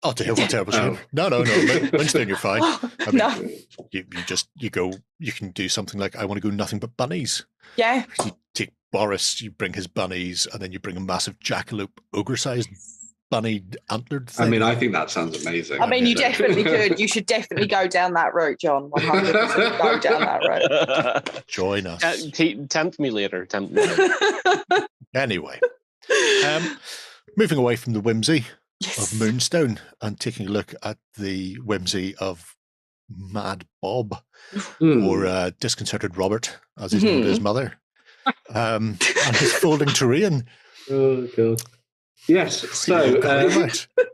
Oh, terrible shame. No. Moonstone, you're fine. I mean, you can do something like, I want to go nothing but bunnies. Yeah. You take Boris, you bring his bunnies, and then you bring a massive jackalope, ogre-sized bunny antlered thing. I mean, I think that sounds amazing. I mean, you definitely could. You should definitely go down that route, John. 100% go down that route. Join us. Tempt me later. Anyway, moving away from the whimsy of Moonstone and taking a look at the whimsy of Mad Bob, or Disconcerted Robert, as he's known to his mother, and his folding terrain. Oh, God. Yes, so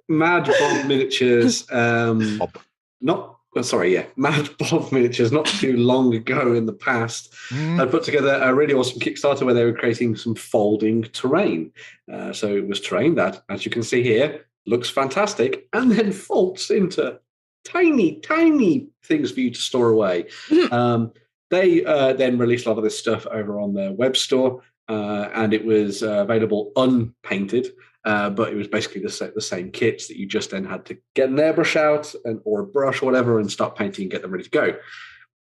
Mad Bob Miniatures, Mad Bob Miniatures, not too long ago in the past, had put together a really awesome Kickstarter where they were creating some folding terrain. So it was terrain that, as you can see here, looks fantastic and then folds into tiny things for you to store away. They then released a lot of this stuff over on their Webstore, and it was available unpainted. But it was basically the same kits that you just then had to get an airbrush out or a brush or whatever and start painting and get them ready to go.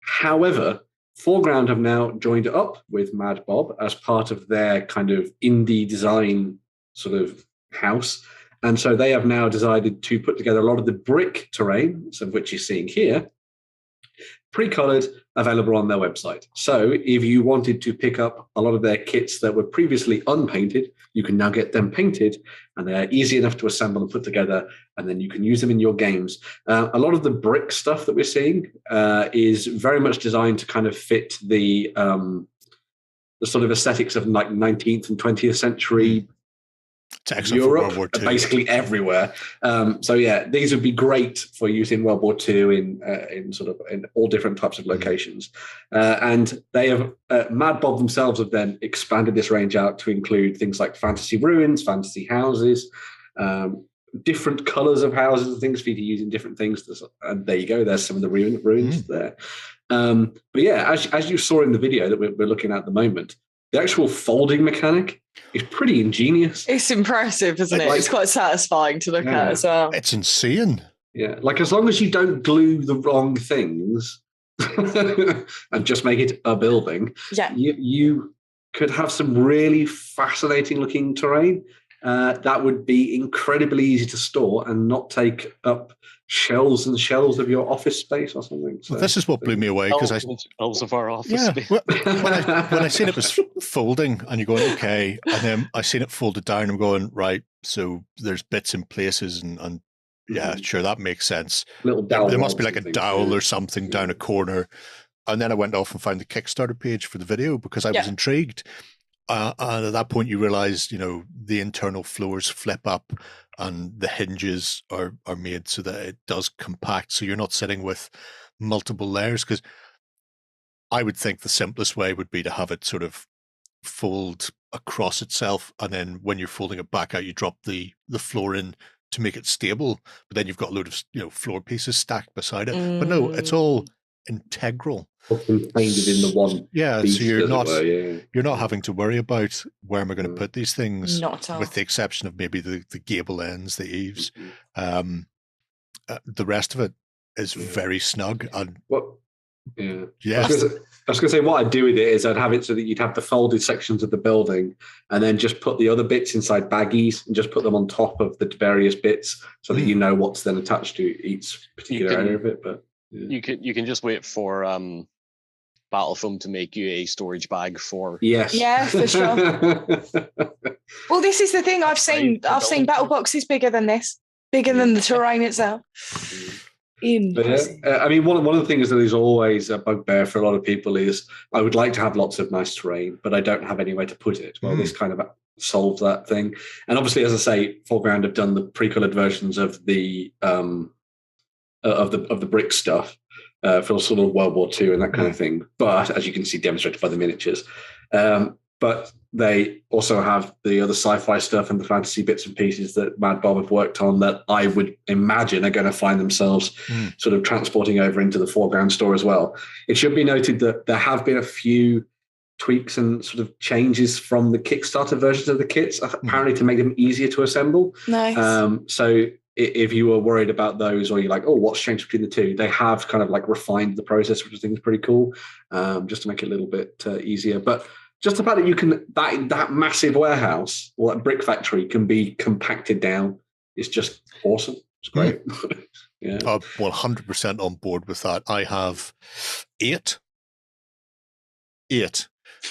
However, Foreground have now joined up with Mad Bob as part of their kind of indie design sort of house. And so they have now decided to put together a lot of the brick terrain, some of which you're seeing here, pre-colored, available on their website. So if you wanted to pick up a lot of their kits that were previously unpainted, you can now get them painted, and they're easy enough to assemble and put together, and then you can use them in your games. A lot of the brick stuff that we're seeing is very much designed to kind of fit the sort of aesthetics of like 19th and 20th century Europe, basically everywhere. So yeah, these would be great for use in World War II in sort of in all different types of locations. And they have Mad Bob themselves have then expanded this range out to include things like fantasy ruins, fantasy houses, different colors of houses and things for you to use in different things. And there you go. There's some of the ruins there. But yeah, as you saw in the video that we're looking at the moment, the actual folding mechanic is pretty ingenious. It's impressive, isn't it? It's quite satisfying to look at as well. It's insane. Yeah, like as long as you don't glue the wrong things and just make it a building, you could have some really fascinating looking terrain that would be incredibly easy to store and not take up shelves and shelves of your office space or something. So, well, this is what blew me away because shelves of our office space. When I seen it was folding, and you're going okay, and then I seen it folded down. I'm going right. So there's bits in places, and yeah, sure, that makes sense. Little dowel. There must be like a dowel or something down a corner. And then I went off and found the Kickstarter page for the video because I was intrigued. And at that point, you realize, the internal floors flip up and the hinges are made so that it does compact. So you're not sitting with multiple layers, because I would think the simplest way would be to have it sort of fold across itself. And then when you're folding it back out, you drop the floor in to make it stable. But then you've got a load of, floor pieces stacked beside it. But no, it's all integral. Contained in the one. Yeah, so you're not having to worry about where am I going to put these things. Not at all. With the exception of maybe the gable ends, the eaves. The rest of it is very snug. And I was going to say what I'd do with it is I'd have it so that you'd have the folded sections of the building, and then just put the other bits inside baggies and just put them on top of the various bits so that you know what's then attached to each particular area of it. But you can just wait for Battle Foam to make you a storage bag for. Yeah, for sure. Well, this is the thing. I've seen battle boxes bigger than this, bigger than the terrain itself. I mean, one of the things that is always a bugbear for a lot of people is I would like to have lots of nice terrain, but I don't have anywhere to put it. Well, this kind of solves that thing. And obviously, as I say, Foreground have done the pre-colored versions of the brick stuff for sort of World War II and that kind of thing. But as you can see demonstrated by the miniatures. But but they also have the other sci-fi stuff and the fantasy bits and pieces that Mad Bob have worked on that I would imagine are going to find themselves sort of transporting over into the foreground store as well. It should be noted that there have been a few tweaks and sort of changes from the Kickstarter versions of the kits, apparently to make them easier to assemble. Nice. So if you were worried about those, or you're like, oh, what's changed between the two? They have kind of like refined the process, which I think is pretty cool, just to make it a little bit easier. But just the fact that you can, that massive warehouse or that brick factory can be compacted down is just awesome. It's great. Yeah. I'm 100% on board with that. I have eight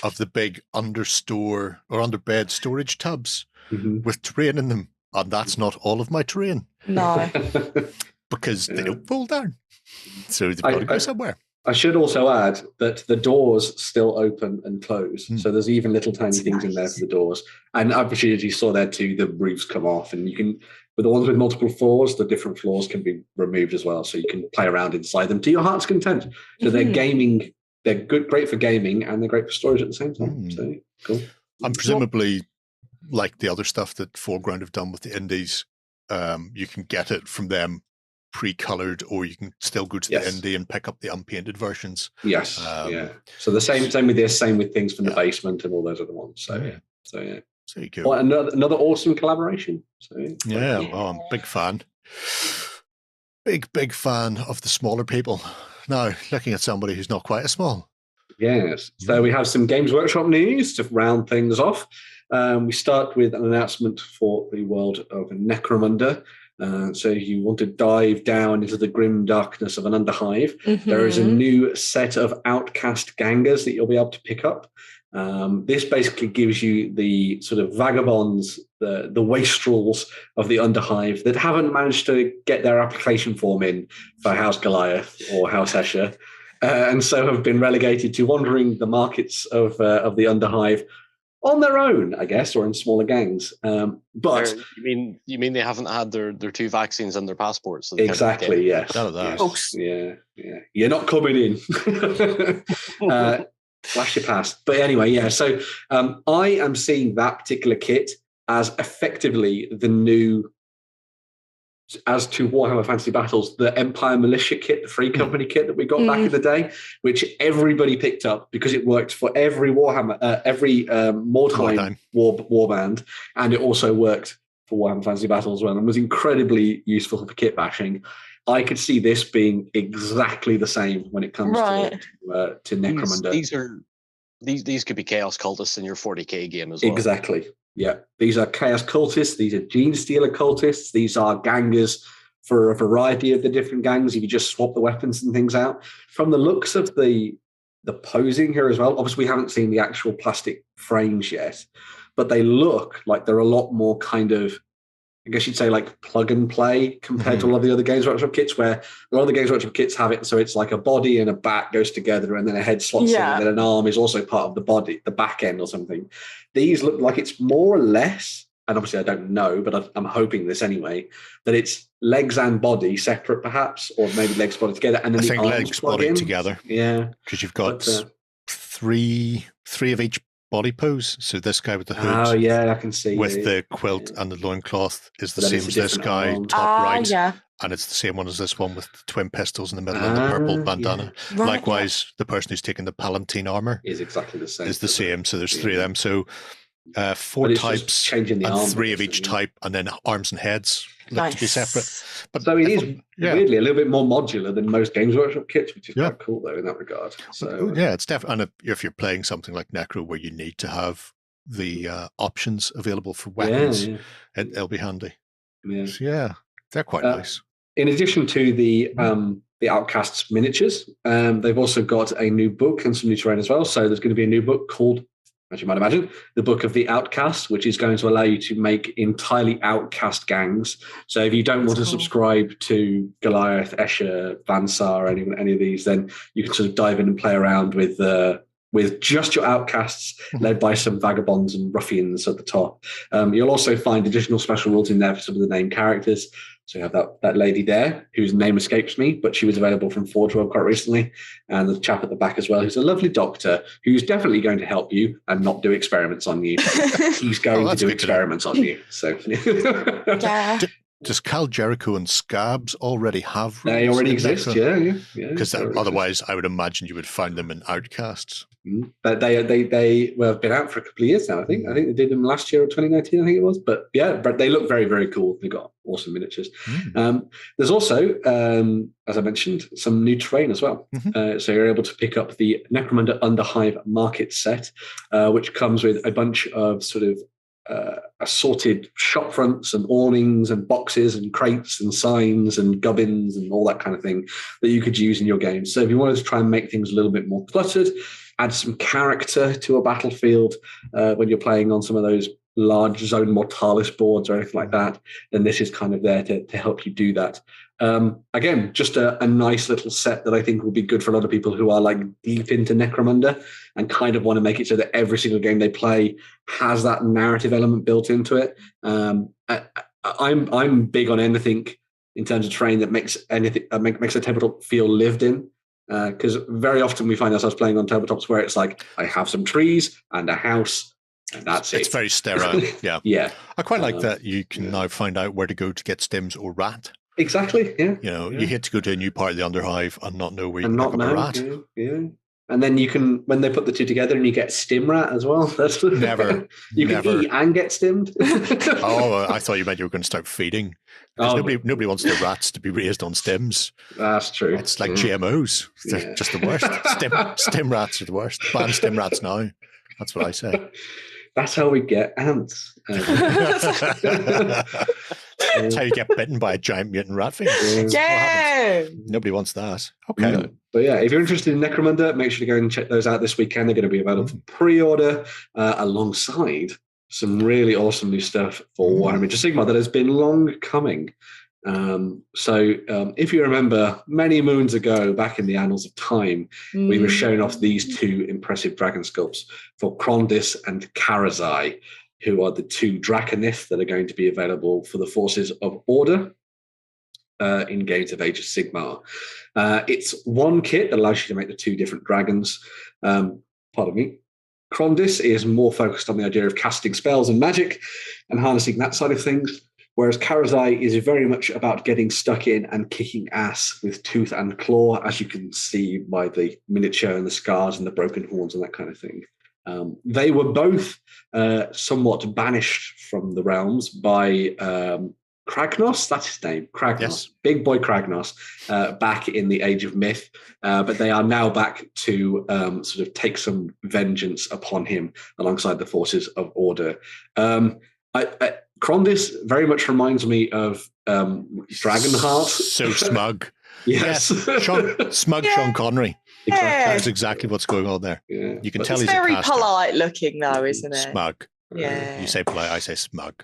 of the big understore or underbed storage tubs with terrain in them. And that's not all of my terrain. No. Because they don't fold down. So they've got to go somewhere. I should also add that the doors still open and close. So there's even little tiny things in there for the doors. And obviously, as you saw there too, the roofs come off. And you can, with the ones with multiple floors, the different floors can be removed as well. So you can play around inside them to your heart's content. So they're gaming, they're great for gaming, and they're great for storage at the same time. So cool. And presumably, like the other stuff that Foreground have done with the indies, you can get it from them pre-colored, or you can still go to the indie and pick up the unpainted versions. Yes, So the same with this, same with things from the basement and all those other ones. So yeah. So you go. Well, another awesome collaboration. So well, I'm a big fan. Big fan of the smaller people. Now, looking at somebody who's not quite as small. Yes. So we have some Games Workshop news to round things off. We start with an announcement for the world of Necromunda. So if you want to dive down into the grim darkness of an underhive, there is a new set of Outcast gangers that you'll be able to pick up. This basically gives you the sort of vagabonds, the wastrels of the underhive that haven't managed to get their application form in for House Goliath or House Escher, and so have been relegated to wandering the markets of the underhive on their own, I guess, or in smaller gangs. But you mean they haven't had their 2 vaccines and their passports? So exactly, yes. Yeah. You're not coming in. Flash your pass. But anyway, yeah. So I am seeing that particular kit as effectively the new, as to Warhammer Fantasy Battles, the Empire Militia kit, the Free Company kit that we got back in the day, which everybody picked up because it worked for every Warhammer, every Mordheim war band, and it also worked for Warhammer Fantasy Battles as well, and was incredibly useful for kit bashing. I could see this being exactly the same when it comes to Necromunda. These could be Chaos Cultists in your 40k game as well. Exactly. Yeah, these are Chaos Cultists. These are Gene Stealer Cultists. These are gangers for a variety of the different gangs. If you just swap the weapons and things out. From the looks of the posing here as well, obviously we haven't seen the actual plastic frames yet, but they look like they're a lot more kind of, I guess you'd say, like plug and play compared to a lot of the other Games Workshop kits, where a lot of the Games Workshop kits have it so it's like a body and a back goes together, and then a head slots in, and then an arm is also part of the body, the back end or something. These look like it's more or less, and obviously I don't know, but I'm hoping this anyway, that it's legs and body separate perhaps, or maybe legs body together, and then I think legs body together. Yeah, because you've got three of each body pose. So this guy with the hood, I can see, with the quilt and the loincloth is the same as this guy, top right, and it's the same one as this one with the twin pistols in the middle and the purple bandana. Right, likewise, the person who's taking the Palatine armor is exactly the same. Is the same. So there's 3 of them. So 4 types and 3 of each type, and then arms and heads look to be separate. But so it is weirdly a little bit more modular than most Games Workshop kits, which is quite cool though in that regard. So it's definitely. And if you're playing something like Necro, where you need to have the options available for weapons, it'll be handy. Yeah, so they're quite nice. In addition to the Outcasts miniatures, they've also got a new book and some new terrain as well. So there's going to be a new book called, as you might imagine, the Book of the Outcast, which is going to allow you to make entirely outcast gangs. So if you don't want to subscribe to Goliath, Escher, Vansar, any of these, then you can sort of dive in and play around with just your outcasts, led by some vagabonds and ruffians at the top. You'll also find additional special rules in there for some of the named characters. So you have that lady there whose name escapes me, but she was available from Forge World quite recently. And the chap at the back as well, who's a lovely doctor who's definitely going to help you and not do experiments on you. He's going to do experiments on you. So Yeah. Does Cal Jericho and Scabs already have? They already exist, yeah. Because otherwise, I would imagine you would find them in Outcasts. But they have been out for a couple of years now. I think they did them last year or 2019. I think it was. But yeah, but they look very, very cool. They've got awesome miniatures. There's also, as I mentioned, some new terrain as well. So you're able to pick up the Necromunda Underhive Market set, which comes with a bunch of sort of assorted shop fronts and awnings and boxes and crates and signs and gubbins and all that kind of thing that you could use in your game. So if you wanted to try and make things a little bit more cluttered, add some character to a battlefield when you're playing on some of those large Zone Mortalis boards or anything like that, then this is kind of there to help you do that. Again, just a nice little set that I think will be good for a lot of people who are like deep into Necromunda and kind of want to make it so that every single game they play has that narrative element built into it. I'm big on anything in terms of terrain that makes anything makes a tabletop feel lived in. Because very often we find ourselves playing on tabletops where it's like, I have some trees and a house, and that's it. It's very sterile. Yeah. Yeah. I quite like that you can now find out where to go to get stems or rat. Exactly. Yeah. You hate to go to a new part of the Underhive and not know where you can pick up a rat. Yeah. And then you can, when they put the two together, and you get stim rat as well. That's never. You can eat and get stimmed. Oh, I thought you meant you were going to start feeding. Nobody wants their rats to be raised on stems. That's true. It's like GMOs. They're just the worst. Stem rats are the worst. Ban stem rats now. That's what I say. That's how we get ants. That's how you get bitten by a giant mutant rat fiend. Yeah. Nobody wants that. Okay. But yeah, if you're interested in Necromunda, make sure to go and check those out this weekend. They're going to be available for pre-order alongside some really awesome new stuff for Warhammer Sigmar that has been long coming. So if you remember, many moons ago, back in the annals of time, we were showing off these two impressive dragon sculpts for Krondis and Karazai, who are the two Draconiths that are going to be available for the forces of Order in Games of Age of Sigmar. It's one kit that allows you to make the two different dragons. Pardon me. Krondis is more focused on the idea of casting spells and magic and harnessing that side of things, whereas Karazai is very much about getting stuck in and kicking ass with tooth and claw, as you can see by the miniature and the scars and the broken horns and that kind of thing. They were both somewhat banished from the realms by Kragnos, that's his name, Kragnos, yes. Big boy Kragnos, back in the Age of Myth, but they are now back to sort of take some vengeance upon him alongside the forces of Order. Krondis very much reminds me of Dragonheart. So smug. Yes. Smug Sean Connery. Exactly. That's exactly what's going on there. Yeah. You can tell he's very polite looking, though, isn't it? Smug. Yeah. You say polite, I say smug.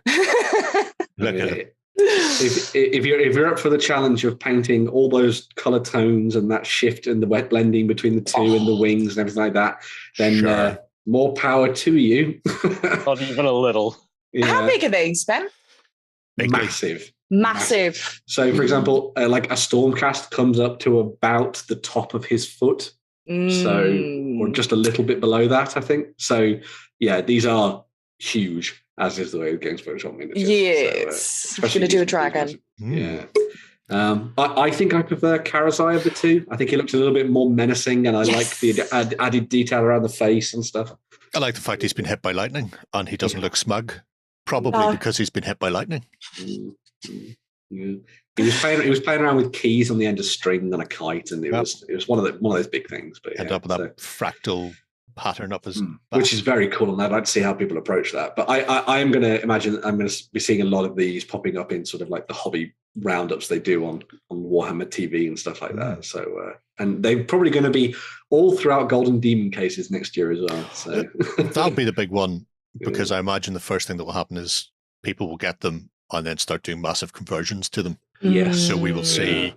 Look at him. If you're up for the challenge of painting all those color tones and that shift and the wet blending between the two and the wings and everything like that, then more power to you. Not even a little. Yeah. How big are these, Ben? Massive. So, for example, like a Stormcast comes up to about the top of his foot. So, or just a little bit below that, I think. So, yeah, these are huge, as is the way the game's Photoshop miniatures. Yes. So, going to do a dragon. Yeah. I think I prefer Karazai of the two. I think he looks a little bit more menacing, and I like the added detail around the face and stuff. I like the fact he's been hit by lightning, and he doesn't look smug. Probably because he's been hit by lightning. Yeah. He was playing around with keys on the end of string and a kite, and it was one of those big things. But end up with that fractal pattern up his back. Which is very cool, and I'd like to see how people approach that. But I am going to imagine I'm going to be seeing a lot of these popping up in sort of like the hobby roundups they do on Warhammer TV and stuff like that. So and they're probably going to be all throughout Golden Demon cases next year as well. So that'll be the big one. Because I imagine the first thing that will happen is people will get them and then start doing massive conversions to them. Yes. So we will see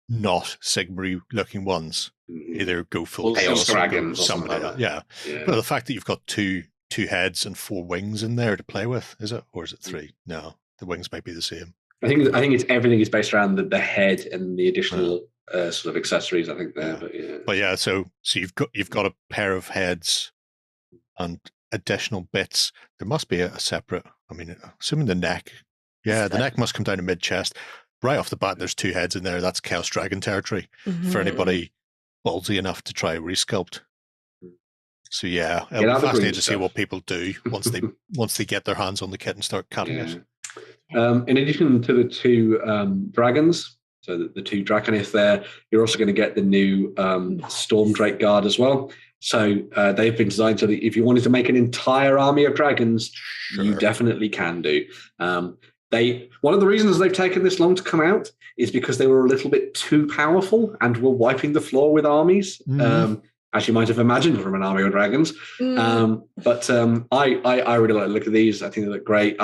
not Sigmar looking ones either go full chaos or something like that. Yeah. But the fact that you've got two heads and 4 wings in there to play with, is it? Or is it 3? No, the wings might be the same. I think it's everything is based around the head and the additional sort of accessories. I think there, but yeah. So you've got a pair of heads and additional bits. There must be a separate. I mean, assuming the neck. Yeah, the neck must come down to mid chest. Right off the bat, there's 2 heads in there. That's Chaos Dragon territory for anybody ballsy enough to try resculpt. So yeah, it'll be fascinating to see what people do once they get their hands on the kit and start cutting it. In addition to the 2 dragons, so the 2 Draconith there, you're also going to get the new Storm Drake Guard as well. So they've been designed so that if you wanted to make an entire army of dragons, you definitely can do. One of the reasons they've taken this long to come out is because they were a little bit too powerful and were wiping the floor with armies. As you might have imagined from an army of dragons. But I really like the look of these. I think they look great.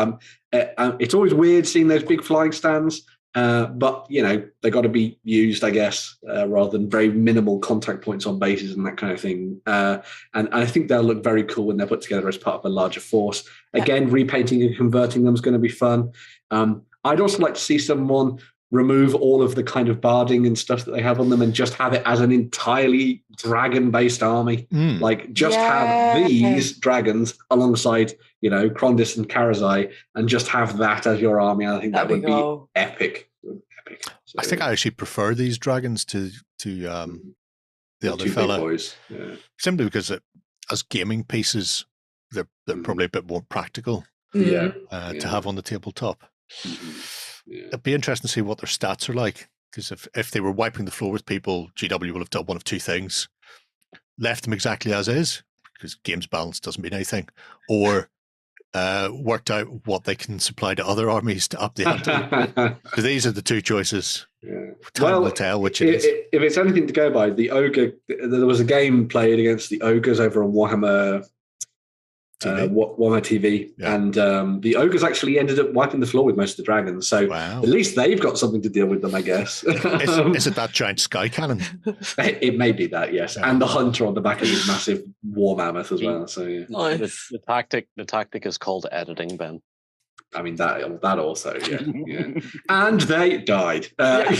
It's always weird seeing those big flying stands, but, they got to be used, I guess, rather than very minimal contact points on bases and that kind of thing. And I think they'll look very cool when they're put together as part of a larger force. Again, repainting and converting them is going to be fun. I'd also like to see someone remove all of the kind of barding and stuff that they have on them and just have it as an entirely dragon-based army. Have these dragons alongside, Krondys and Karazai, and just have that as your army. I think that would be epic. So, I think I actually prefer these dragons to the other fella. Boys. Yeah. Simply because as gaming pieces, they're probably a bit more practical to have on the tabletop. Yeah. It'd be interesting to see what their stats are like, because if they were wiping the floor with people, GW will have done one of 2 things: left them exactly as is, because games balance doesn't mean anything, or worked out what they can supply to other armies to up the ante. So these are the 2 choices. Time will tell which it is. If it's anything to go by, the ogre. There was a game played against the ogres over on Warhammer TV, and the ogres actually ended up wiping the floor with most of the dragons. So at least they've got something to deal with them, I guess. Is it that giant sky cannon? It may be that, yes, and the hunter on the back of his massive war mammoth as well. So the tactic is called editing, Ben. I mean that also, yeah. And they died. But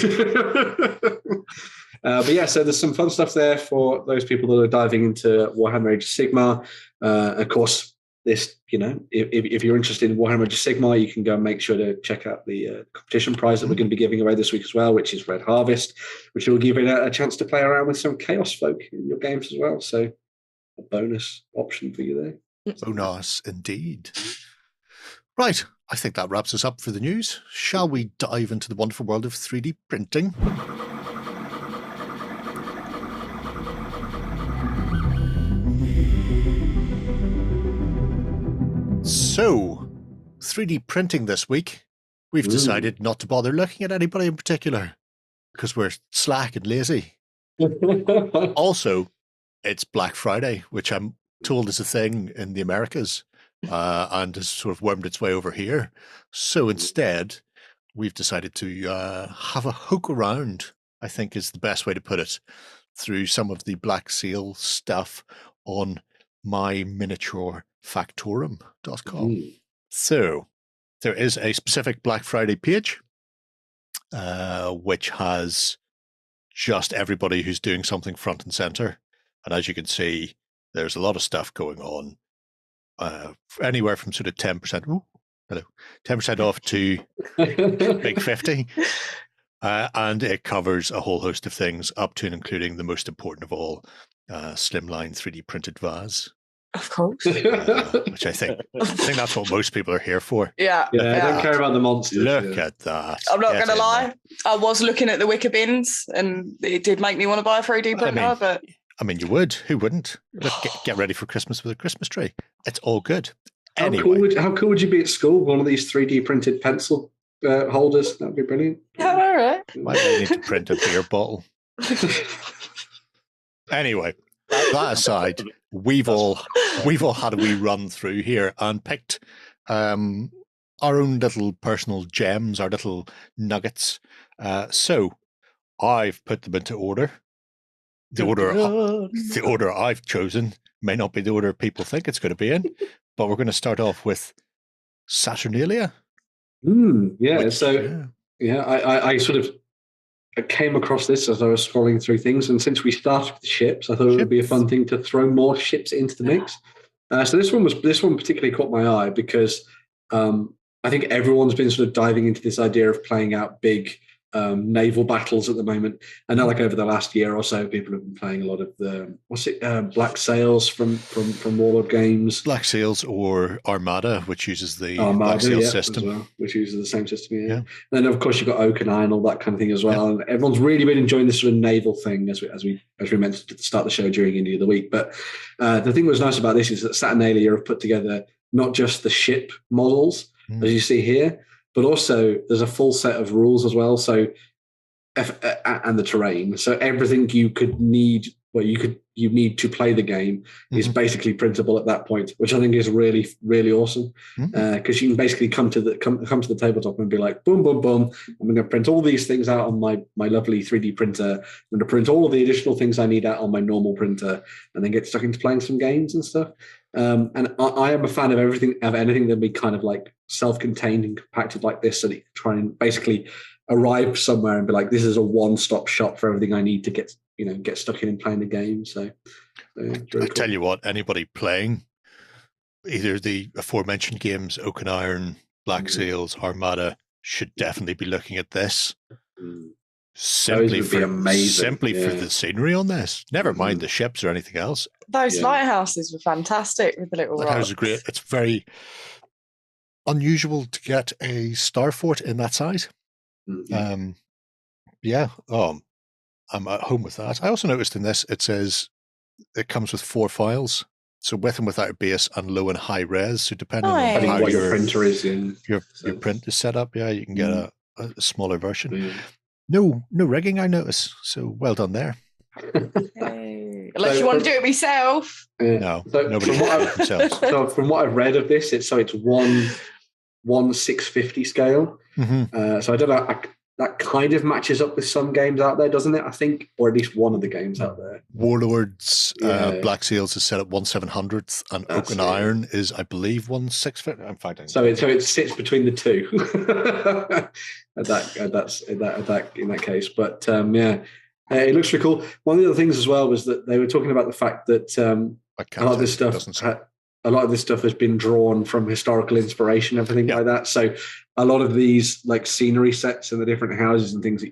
yeah, so there's some fun stuff there for those people that are diving into Warhammer Age of Sigmar. Of course, this, if you're interested in Warhammer Age of Sigmar, you can go and make sure to check out the competition prize that we're going to be giving away this week as well, which is Red Harvest, which will give you a chance to play around with some Chaos folk in your games as well. So a bonus option for you there. Bonus indeed. Right, I think that wraps us up for the news. Shall we dive into the wonderful world of 3D printing? So, 3D printing this week, we've decided not to bother looking at anybody in particular because we're slack and lazy. Also, it's Black Friday, which I'm told is a thing in the Americas and has sort of wormed its way over here. So instead, we've decided to have a hook around, I think is the best way to put it, through some of the Black Seal stuff on MyMiniFactory.com. So there is a specific Black Friday page, which has just everybody who's doing something front and center. And as you can see, there's a lot of stuff going on, anywhere from sort of 10%, 10% off to big 50. And it covers a whole host of things up to and including the most important of all, slimline 3D printed vase. Of course. Which I think that's what most people are here for. Yeah. I don't care about the monsters. Look at that. I'm not going to lie. I was looking at the Wicker bins and it did make me want to buy a 3D printer, I mean, you would. Who wouldn't? Look, get ready for Christmas with a Christmas tree. It's all good. Anyway. How cool would you be at school with one of these 3D printed pencil holders? That'd be brilliant. Yeah, all right. Might need to print a beer bottle. Anyway, that aside, we've all had a wee run through here and picked our own little personal gems, our little nuggets. So I've put them into order. The order I've chosen may not be the order people think it's going to be in, but we're going to start off with Saturnalia. Yeah. I sort of came across this as I was scrolling through things, and since we started with the ships, I thought it would be a fun thing to throw more ships into the mix. So this one particularly caught my eye because I think everyone's been sort of diving into this idea of playing out big naval battles at the moment. I know, like over the last year or so, people have been playing a lot of the Black Sails from Warlord Games. Black Sails or Armada, which uses the Black Sails system, as well, which uses the same system. Yeah. And then of course you've got Oak and Iron, all that kind of thing as well. And everyone's really been enjoying this sort of naval thing, as we mentioned at the start of the show during Indie of the Week. But the thing that was nice about this is that Saturnalia have put together not just the ship models as you see here, but also there's a full set of rules as well. So, and the terrain. So everything you need to play the game is basically printable at that point, which I think is really, really awesome. Because you can basically come to the tabletop and be like, boom, boom, boom. I'm going to print all these things out on my lovely 3D printer. I'm going to print all of the additional things I need out on my normal printer, and then get stuck into playing some games and stuff. And I am a fan of anything that be kind of like self-contained and compacted like this, so that you can try and basically arrive somewhere and be like, this is a one-stop shop for everything I need to get stuck in and playing the game. So I tell you what, anybody playing either the aforementioned games, Oak and Iron, Black Sails, Armada, should definitely be looking at this. Simply for the scenery on this. Never mind the ships or anything else. Those lighthouses were fantastic with the little rocks. Lighthouses are great. It's very unusual to get a star fort in that size. I'm at home with that. I also noticed in this it says it comes with 4 files, so with and without base and low and high res. So depending on how what your printer is in, your print is set up, you can get a smaller version. No rigging, I notice. So well done there. Unless you want to do it myself. No, nobody can themselves. So from what I've read of this, it's 1/650 scale. So I don't know. That kind of matches up with some games out there, doesn't it? I think, or at least one of the games out there. Warlords, Black Sails is set at 1/700th, and Oak and Iron is, I believe, 1/650. I'm fighting. So it sits between the two. in that case, but it looks really cool. One of the other things as well was that they were talking about the fact that a lot of this stuff has been drawn from historical inspiration, everything like that. So a lot of these like scenery sets and the different houses and things,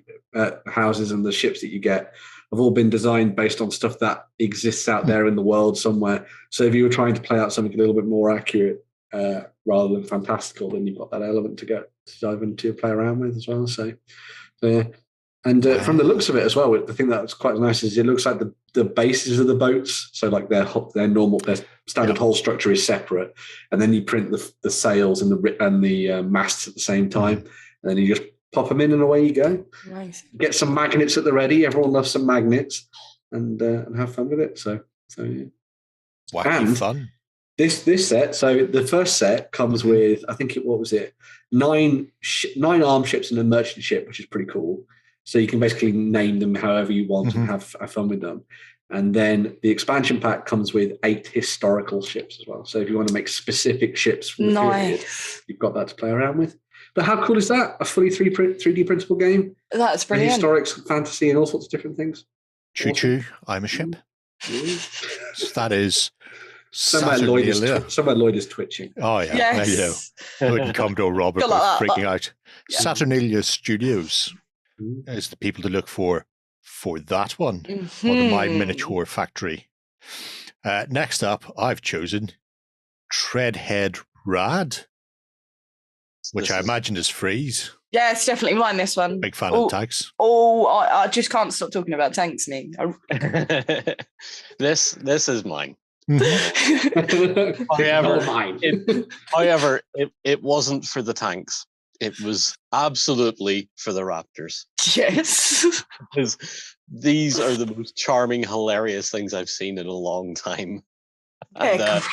houses and the ships that you get have all been designed based on stuff that exists out there in the world somewhere. So if you were trying to play out something a little bit more accurate rather than fantastical, then you've got that element to dive into, play around with as well. So yeah. And from the looks of it as well, the thing that's quite nice is it looks like the bases of the boats, so like their standard hull structure is separate, and then you print the sails and the masts at the same time, and then you just pop them in and away you go. Nice. Get some magnets at the ready. Everyone loves some magnets, and have fun with it. So yeah. Wacky fun. This set, so the first set comes with, I think what was it, 9 armed ships and a merchant ship, which is pretty cool. So you can basically name them however you want and have fun with them. And then the expansion pack comes with 8 historical ships as well. So if you want to make specific ships from the period, you've got that to play around with. But how cool is that? A fully 3D printable game? That's brilliant. Historic, fantasy, and all sorts of different things. Choo-choo, I'm a ship. So that is... Somewhere Lloyd is twitching. Oh, yeah. Yes. There you go. Wouldn't come to a Robert freaking out. Yeah. Saturnalia Studios is the people to look for that one, or the MyMiniFactory. Next up, I've chosen Treadhead Rad, which I imagine is Freeze. Yeah, it's definitely mine, this one. Big fan of tanks. I just can't stop talking about tanks, Nick. This is mine. However, it wasn't for the tanks. It was absolutely for the Raptors. Yes. Because these are the most charming, hilarious things I've seen in a long time. And,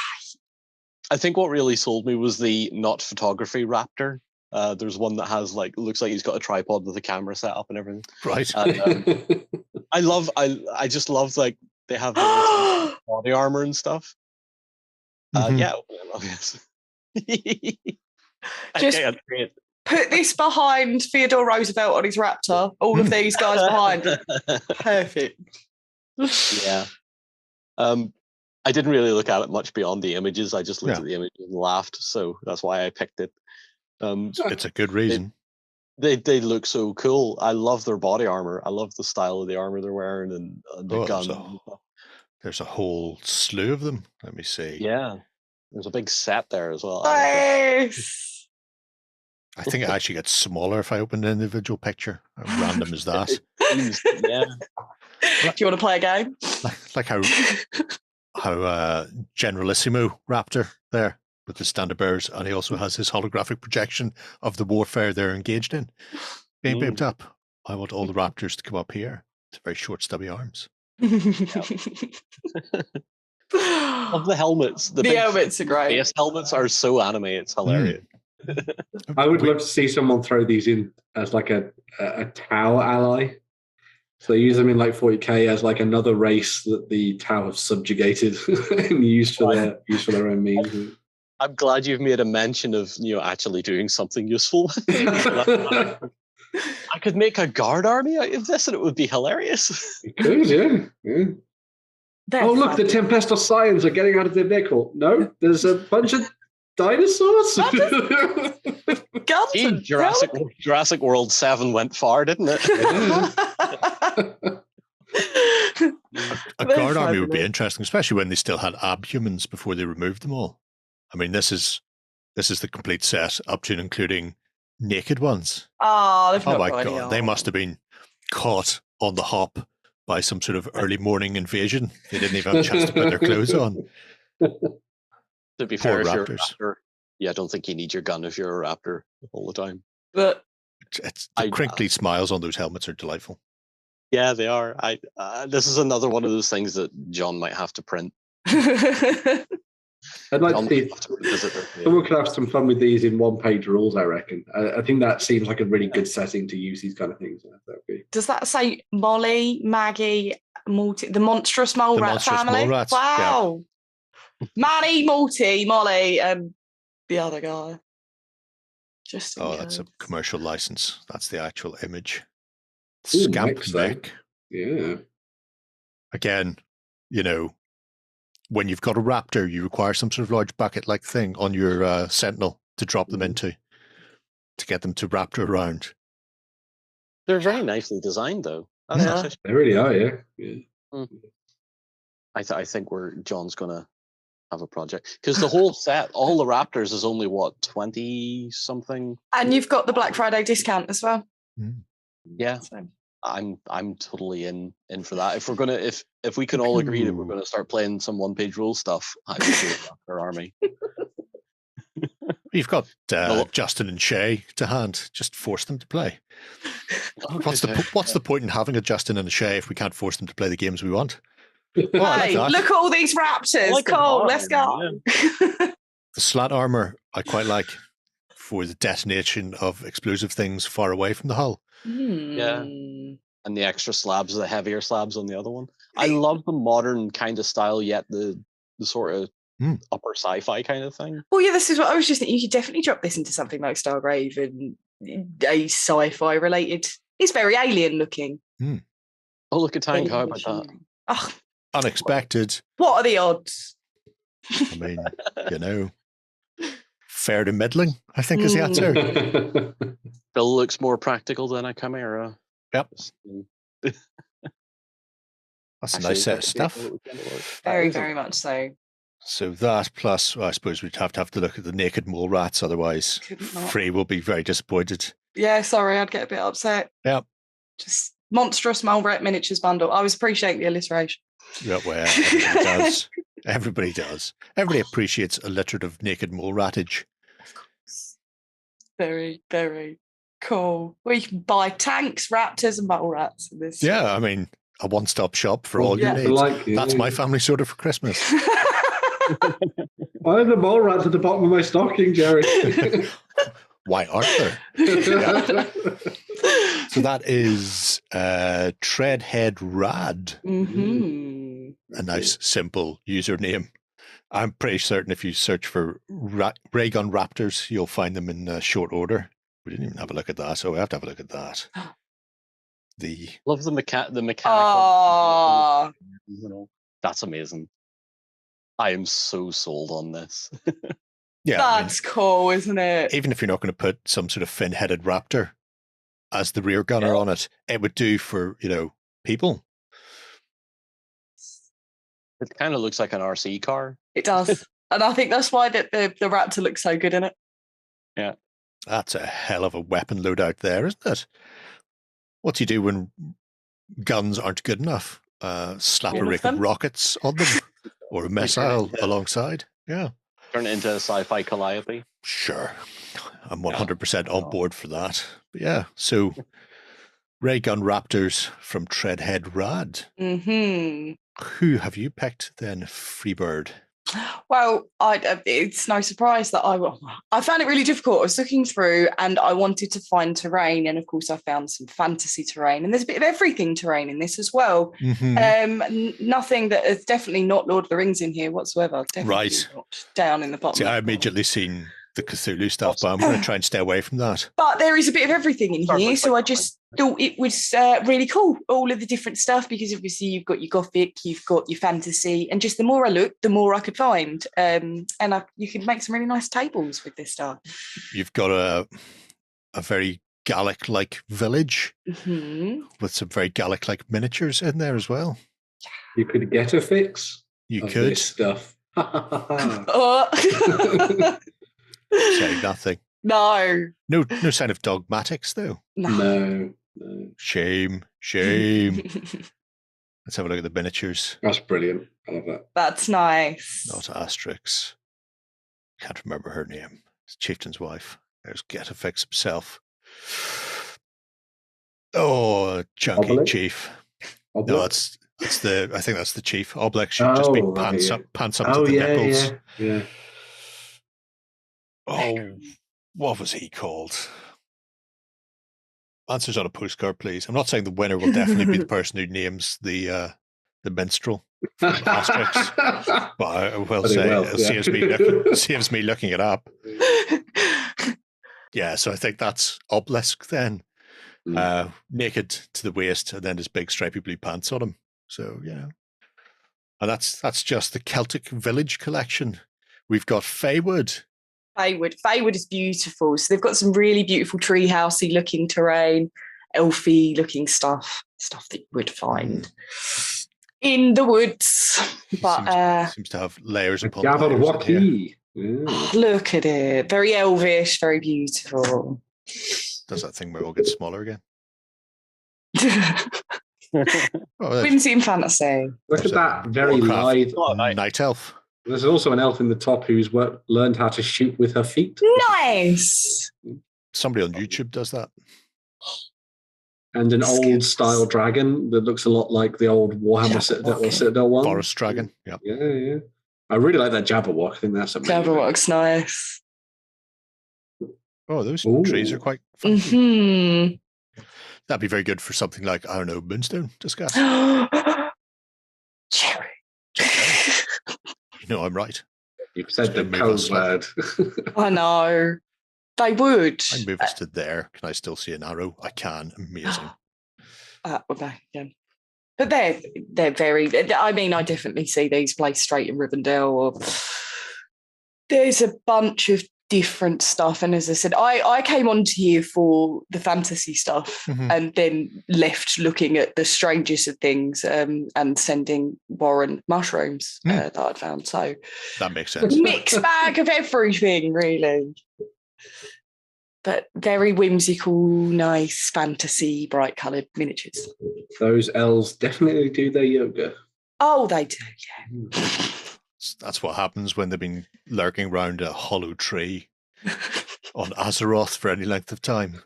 I think what really sold me was the not photography Raptor. There's one that has looks like he's got a tripod with a camera set up and everything. Right. And, I just love they have body armor and stuff. Yeah. Just Put this behind Theodore Roosevelt on his Raptor. All of these guys behind. Perfect. Yeah. I didn't really look at it much beyond the images. I just looked at the images and laughed. So that's why I picked it. It's a good reason. They look so cool. I love their body armor. I love the style of the armor they're wearing and the gun. There's a whole slew of them. Let me see. Yeah. There's a big set there as well. Nice. I think it actually gets smaller if I open an individual picture. How random is that? Yeah. Do you want to play a game? Like how Generalissimo Raptor there with the standard bearers, and he also has his holographic projection of the warfare they're engaged in being beamed up. I want all the raptors to come up here. It's very short, stubby arms. Of the helmets. The helmets are great. Base helmets are so anime, it's hilarious. I would love to see someone throw these in as like a Tau ally. So they use them in like 40k as like another race that the Tau have subjugated and used for their own means. I'm glad you've made a mention of actually doing something useful. I could make a guard army out of this, and it would be hilarious. You could, yeah. Oh, look, the Tempestor Scions are getting out of their vehicle. No, there's a bunch of dinosaurs. Gee, Jurassic World 7 went far, didn't it? A guard army would be interesting, especially when they still had abhumans before they removed them all. I mean, this is the complete set, up to and including naked ones. Oh my God. They must have been caught on the hop by some sort of early morning invasion. They didn't even have a chance to put their clothes on. To be fair, if you're a raptor, I don't think you need your gun if you're a raptor all the time. But the crinkly smiles on those helmets are delightful. Yeah, they are. This is another one of those things that John might have to print. I'd like to see someone could have some fun with these in one-page rules, I reckon. I think that seems like a really good setting to use these kind of things. Does that say Molly, Maggie, Morty, the monstrous mole rat family? Mole rats. Wow. Yeah. Manny, Morty, Molly, and the other guy. That's a commercial license. That's the actual image. Ooh, Scamp neck. Yeah. Again, when you've got a raptor, you require some sort of large bucket-like thing on your sentinel to drop them into, to get them to raptor around. They're very nicely designed, though. They really are, yeah. I think John's going to have a project. Because the whole set, all the raptors is only, 20-something? And you've got the Black Friday discount as well. Yeah. So. I'm totally in for that. If we can all agree that we're going to start playing some one-page rule stuff, I will do it our army. You've got Justin and Shay to hand. Just force them to play. What's the point in having a Justin and a Shay if we can't force them to play the games we want? Hey, look at all these raptors. Cool, let's go. The slat armor I quite like for the detonation of explosive things far away from the hull. Yeah. And the extra slabs, the heavier slabs on the other one. I love the modern kind of style, yet the sort of upper sci-fi kind of thing. Well, yeah, this is what I was just thinking. You could definitely drop this into something like Stargrave and a sci-fi related. It's very alien looking. Oh, look at Tank. How about that? Oh, unexpected. What are the odds? I mean, fair to middling, I think is the answer. Bill looks more practical than a Chimera. Yep. That's a nice set of stuff. Very, very much so. So that plus, I suppose we'd have to look at the naked mole rats, otherwise Free will be very disappointed. Yeah, sorry, I'd get a bit upset. Yep. Just monstrous mole rat miniatures bundle. I was appreciating the alliteration. Yeah, well, everybody does. Everybody does. Everybody appreciates alliterative naked mole rattage. Of course. Very, very cool. Well, you can buy tanks, raptors, and mole rats in this. Yeah, I mean, a one-stop shop for all your needs. That's my family sorted for Christmas. Why are the mole rats at the bottom of my stocking, Jerry? Why aren't there? So that is Treadhead Rad. A nice, simple username. I'm pretty certain if you search for Ray Gun Raptors, you'll find them in short order. We didn't even have a look at that, so we have to have a look at that. Love the mechanical. Oh, That's amazing. I am so sold on this. Yeah, that's cool, isn't it? Even if you're not going to put some sort of fin-headed raptor as the rear gunner on it, it would do for, people. It kind of looks like an RC car. It does. And I think that's why the raptor looks so good in it. Yeah. That's a hell of a weapon loadout there, isn't it? What do you do when guns aren't good enough? Slap a rig of rockets on them or a missile alongside. Yeah. Turn it into a sci-fi calliope. Sure. I'm 100% on board for that. But yeah, so Ray Gun Raptors from Treadhead Rad. Mm-hmm. Who have you picked then, Freebird? Well, it's no surprise that I found it really difficult. I was looking through and I wanted to find terrain, and of course I found some fantasy terrain, and there's a bit of everything terrain in this as well. Mm-hmm. Nothing that is definitely not Lord of the Rings in here whatsoever. Definitely right. Not down in the bottom. See, I immediately seen the Cthulhu stuff, but I'm going to try and stay away from that. But there is a bit of everything in here, so I just thought it was really cool, all of the different stuff, because obviously you've got your gothic, you've got your fantasy, and just the more I looked, the more I could find. You can make some really nice tables with this stuff. You've got a very Gallic-like village with some very Gallic-like miniatures in there as well. You could get a fix. You could. This stuff. Say nothing. No sign of dogmatics though. No. Shame. Let's have a look at the miniatures. That's brilliant. I love that. That's nice. Not Asterix. Can't remember her name. It's Chieftain's wife. There's Getafix himself. Oh, chunky Obelix? Chief. Obelix? No, I think that's the Chief. Obelix should just be pants up to the nipples. Yeah. Oh, what was he called? Answers on a postcard, please. I'm not saying the winner will definitely be the person who names the minstrel from Asterix, but I will say it saves me looking it up. Yeah, so I think that's Obelisk then, naked to the waist, and then his big stripy blue pants on him. So and that's just the Celtic Village collection. We've got Feywood. Feywood is beautiful. So they've got some really beautiful treehousey looking terrain, elfy looking stuff that you would find in the woods. But seems to have layers upon layers. Look at it. Very elvish, very beautiful. Does that thing where it all gets smaller again? Whimsy and fantasy. Look at that very lithe night elf. There's also an elf in the top who's learned how to shoot with her feet. Nice. Somebody on YouTube does that. And an old style dragon that looks a lot like the old Warhammer Citadel one. Forest dragon. Yep. Yeah. I really like that Jabberwock. I think that's amazing. Jabberwock's nice. Oh, those trees are quite fun. Mm-hmm. That'd be very good for something like, I don't know, Moonstone discuss. Cherry. No, I'm right. You've said the code word. I know. They would. I move us to there. Can I still see an arrow? I can. Amazing. Yeah. But they're very. I mean, I definitely see these placed straight in Rivendell. Or there's a bunch of different stuff, and as I said, I came onto here for the fantasy stuff, and then left looking at the strangest of things, and sending Warren mushrooms that I'd found. So that makes sense. Mixed bag of everything, really. But very whimsical, nice, fantasy, bright-coloured miniatures. Those elves definitely do their yoga. Oh, they do, yeah. That's what happens when they've been lurking around a hollow tree on Azeroth for any length of time.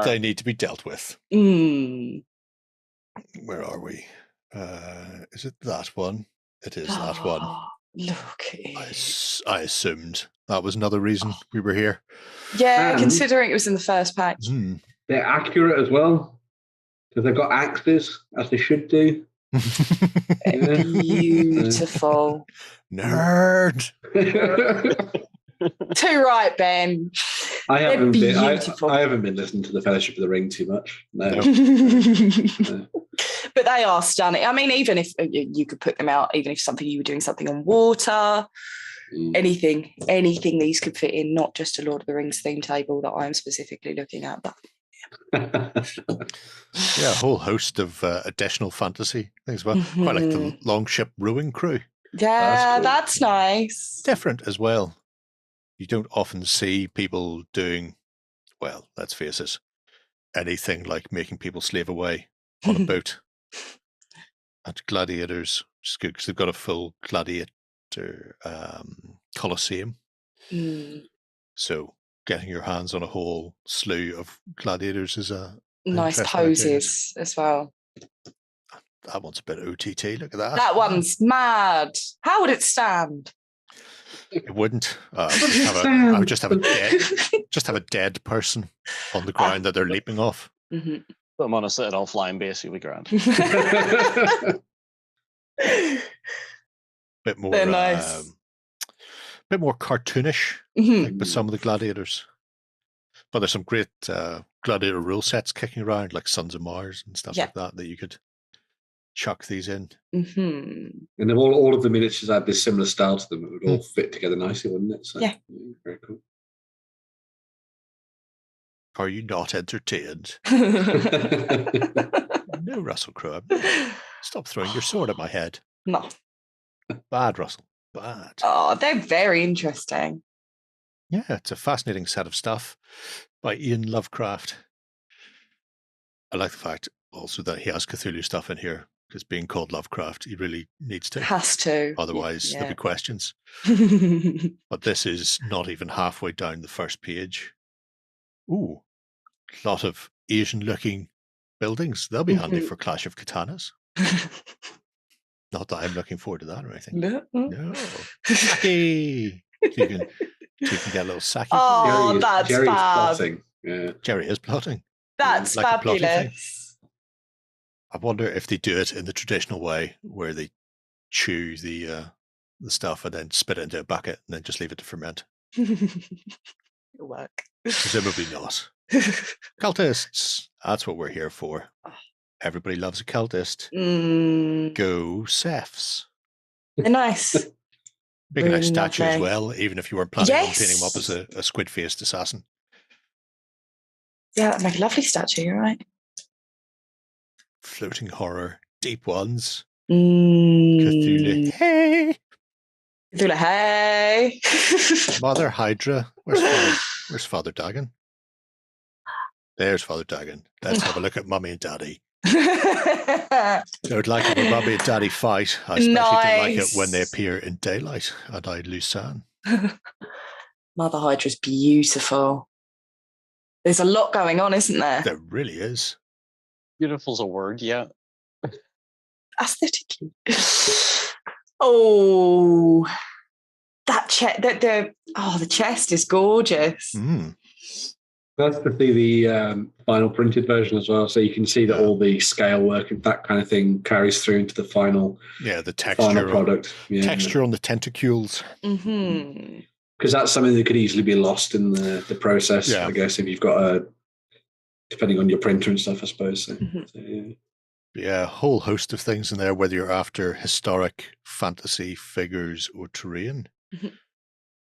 They need to be dealt with. Where are we? Is it that one? It is that one. Look at it. I assumed that was another reason we were here. Yeah, considering it was in the first pack. They're accurate as well, because they've got axes, as they should do. Beautiful. Nerd. Too right, Ben. I haven't beautiful. I haven't been listening to the Fellowship of the Ring too much. No. But they are stunning. I mean, even if you could put them out, even if you were doing something on water, anything these could fit in, not just a Lord of the Rings theme table that I'm specifically looking at. But yeah, a whole host of additional fantasy things. Well, quite like the Longship Rowing Crew. Yeah, that's nice. Different as well. You don't often see people doing, well, let's face it, anything like making people slave away on a boat. And gladiators, which is good because they've got a full gladiator coliseum. So getting your hands on a whole slew of gladiators is a nice poses as well. That one's a bit OTT. Look at that. That one's mad. How would it stand? It wouldn't. I would just have a dead person on the ground that they're leaping off. Put them on a Citadel flying base, you'll be grand. Bit more. They're nice. Bit more cartoonish, like with some of the gladiators. But there's some great gladiator rule sets kicking around, like Sons of Mars and stuff like that you could chuck these in. And then all of the miniatures had this similar style to them. It would all fit together nicely, wouldn't it? So, yeah, very cool. Are you not entertained? No, Russell Crowe. Stop throwing your sword at my head. No. Bad, Russell. Bad. Oh, they're very interesting. Yeah, it's a fascinating set of stuff by Ian Lovecraft. I like the fact also that he has Cthulhu stuff in here, because being called Lovecraft, he really needs to. Has to. Otherwise, there'll be questions. But this is not even halfway down the first page. Ooh, a lot of Asian-looking buildings. They'll be handy for Clash of Katanas. Not that I'm looking forward to that or anything. No. Sake! You can get a little sake. Oh, Jerry's fab. Plotting. Yeah. Jerry is plotting. That's like fabulous. I wonder if they do it in the traditional way, where they chew the stuff and then spit it into a bucket and then just leave it to ferment. It'll work. Presumably not. Cultists. That's what we're here for. Everybody loves a cultist. Go Cephs. They're nice. Big really nice statue as well, even if you weren't planning on painting him up as a squid-faced assassin. Yeah, that'd make a lovely statue, you're right. Floating horror, deep ones. Cthulhu. Hey! Cthulhu, hey! Mother Hydra. Where's Father Dagon? There's Father Dagon. Let's have a look at Mummy and Daddy. Don't like it when Mummy and Daddy fight. I especially don't like it when they appear in daylight and I Lucerne. Mother Hydra's beautiful. There's a lot going on, isn't there? There really is. Beautiful's a word, yeah. Aesthetically. Oh, that chest! The chest is gorgeous. That's to see the final printed version as well, so you can see that all the scale work and that kind of thing carries through into the final. Yeah, the texture final product. Texture on the tentacles. Because that's something that could easily be lost in the process. I guess if you've got depending on your printer and stuff, I suppose. So, yeah, a whole host of things in there, whether you're after historic, fantasy, figures, or terrain.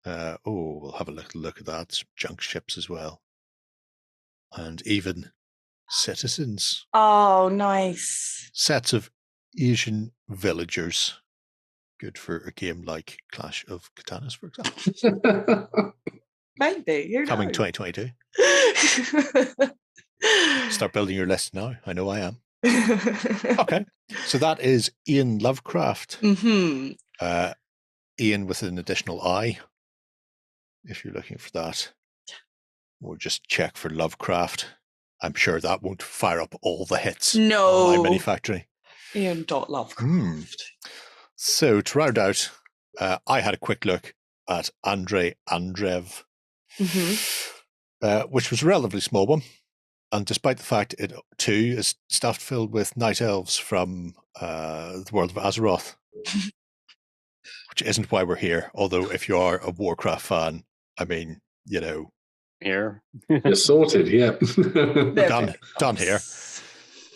We'll have a little look at that. Some junk ships as well. And even citizens. Oh, nice. Sets of Asian villagers. Good for a game like Clash of Katanas, for example. Maybe. Coming 2022. Start building your list now. I know I am. Okay. So that is Ian Lovecraft. Ian with an additional I, if you're looking for that. Or just check for Lovecraft. I'm sure that won't fire up all the hits. No. On MyMiniFactory. Ian.Lovecraft. So to round out, I had a quick look at Andrei Andreev, which was a relatively small one. And despite the fact it too is stuffed filled with night elves from the world of Azeroth, which isn't why we're here. Although if you are a Warcraft fan, I mean, Here. You're sorted, yeah. done here.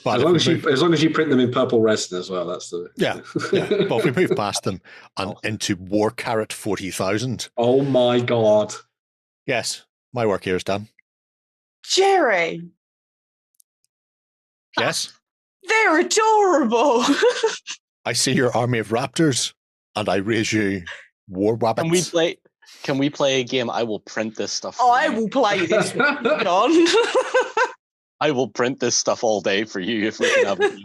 But as long as you print them in purple resin as well, that's the yeah. But if we move past them and into War Carrot 40,000. Oh my god! Yes, my work here is done. Jerry, Yes, they're adorable. I see your army of raptors, and I raise you war rabbits. Can we play a game? I will print this stuff. I will play this one, John. I will print this stuff all day for you if we can have it.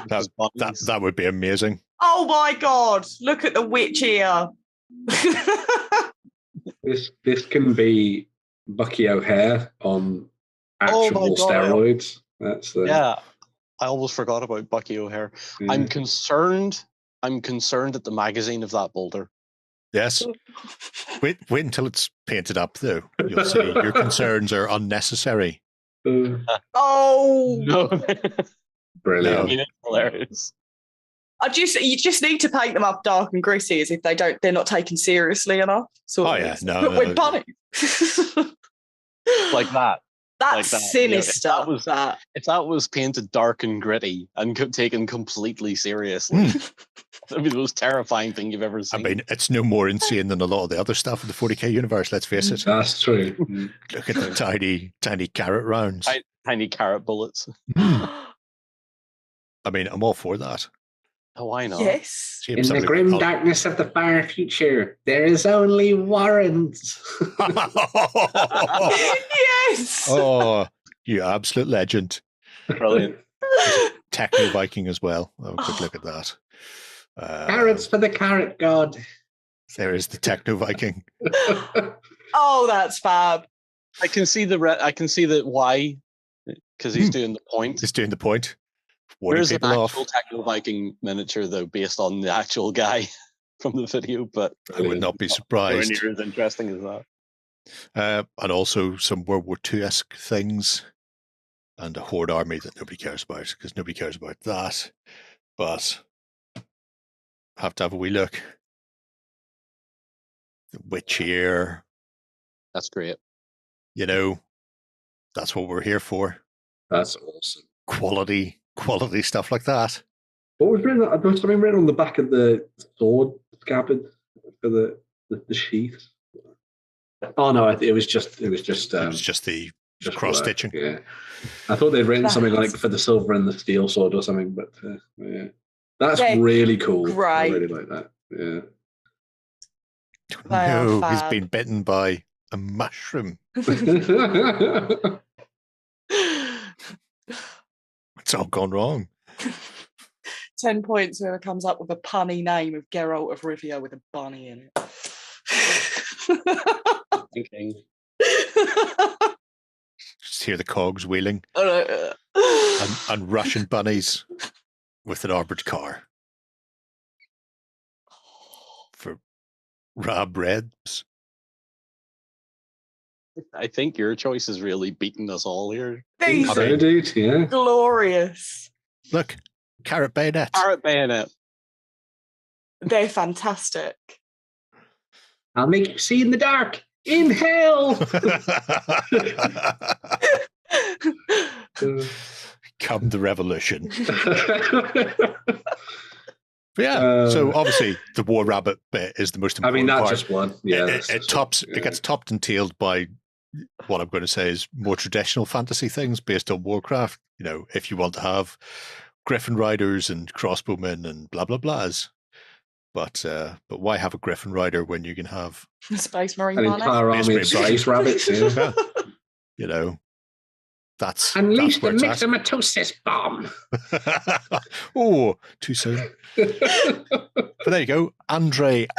That would be amazing. Oh my god! Look at the witch ear. This can be Bucky O'Hare on actual steroids. Yeah, I almost forgot about Bucky O'Hare. Yeah. I'm concerned at the magazine of that boulder. Yes. Wait until it's painted up, though. You'll see your concerns are unnecessary. Oh no! Brilliant. I mean, it's hilarious. You just need to paint them up dark and gritty, as if they're not taken seriously enough. With bunnies. Like that. That's like that. sinister. If that was painted dark and gritty and taken completely seriously, that'd be the most terrifying thing you've ever seen. I mean, it's no more insane than a lot of the other stuff in the 40k universe, let's face it. That's true. Look at the tiny carrot rounds. Tiny carrot bullets. I mean, I'm all for that. Oh, I know. Yes. In the grim darkness of the far future, there is only warrants. Yes. Oh, you absolute legend. Brilliant. Techno Viking as well. Have a quick look at that. Carrots for the carrot god. There is the Techno Viking. Oh, that's fab. I can see that why, because he's doing the point. He's doing the point. There's an actual Techno Viking miniature, though, based on the actual guy from the video, but I would not be surprised. Nowhere near as interesting as that. And also some World War II-esque things, and a Horde army that nobody cares about, because nobody cares about that. But have to have a wee look. The witch ear. That's great. That's what we're here for. That's awesome. Quality stuff like that. What was written? There was something written on the back of the sword scabbard for the sheath. Oh no, it was just the cross stitching. Yeah, I thought they'd written something like for the silver and the steel sword or something, but yeah, that's really cool. Right. I really like that. Yeah. No, he's been bitten by a mushroom. It's all gone wrong. 10 points whoever comes up with a punny name of Geralt of Rivia with a bunny in it. Thinking. Just hear the cogs wheeling. and Russian bunnies with an armored car. For Rob Reds. I think your choice is really beating us all here. These are yeah. glorious. Look, carrot bayonet. Carrot bayonet. They're fantastic. I'll make you see in the dark. In hell. Come the revolution. But yeah, so obviously the War Rabbit bit is the most important part. Just one. Yeah, it gets topped and tailed by what I'm going to say is more traditional fantasy things based on Warcraft. If you want to have Griffin Riders and crossbowmen and blah blah blahs, but why have a Griffin Rider when you can have Space Marine an entire army of space rabbits? Yeah. That's unleash the myxomatosis bomb. Oh, too soon. But there you go, Andreev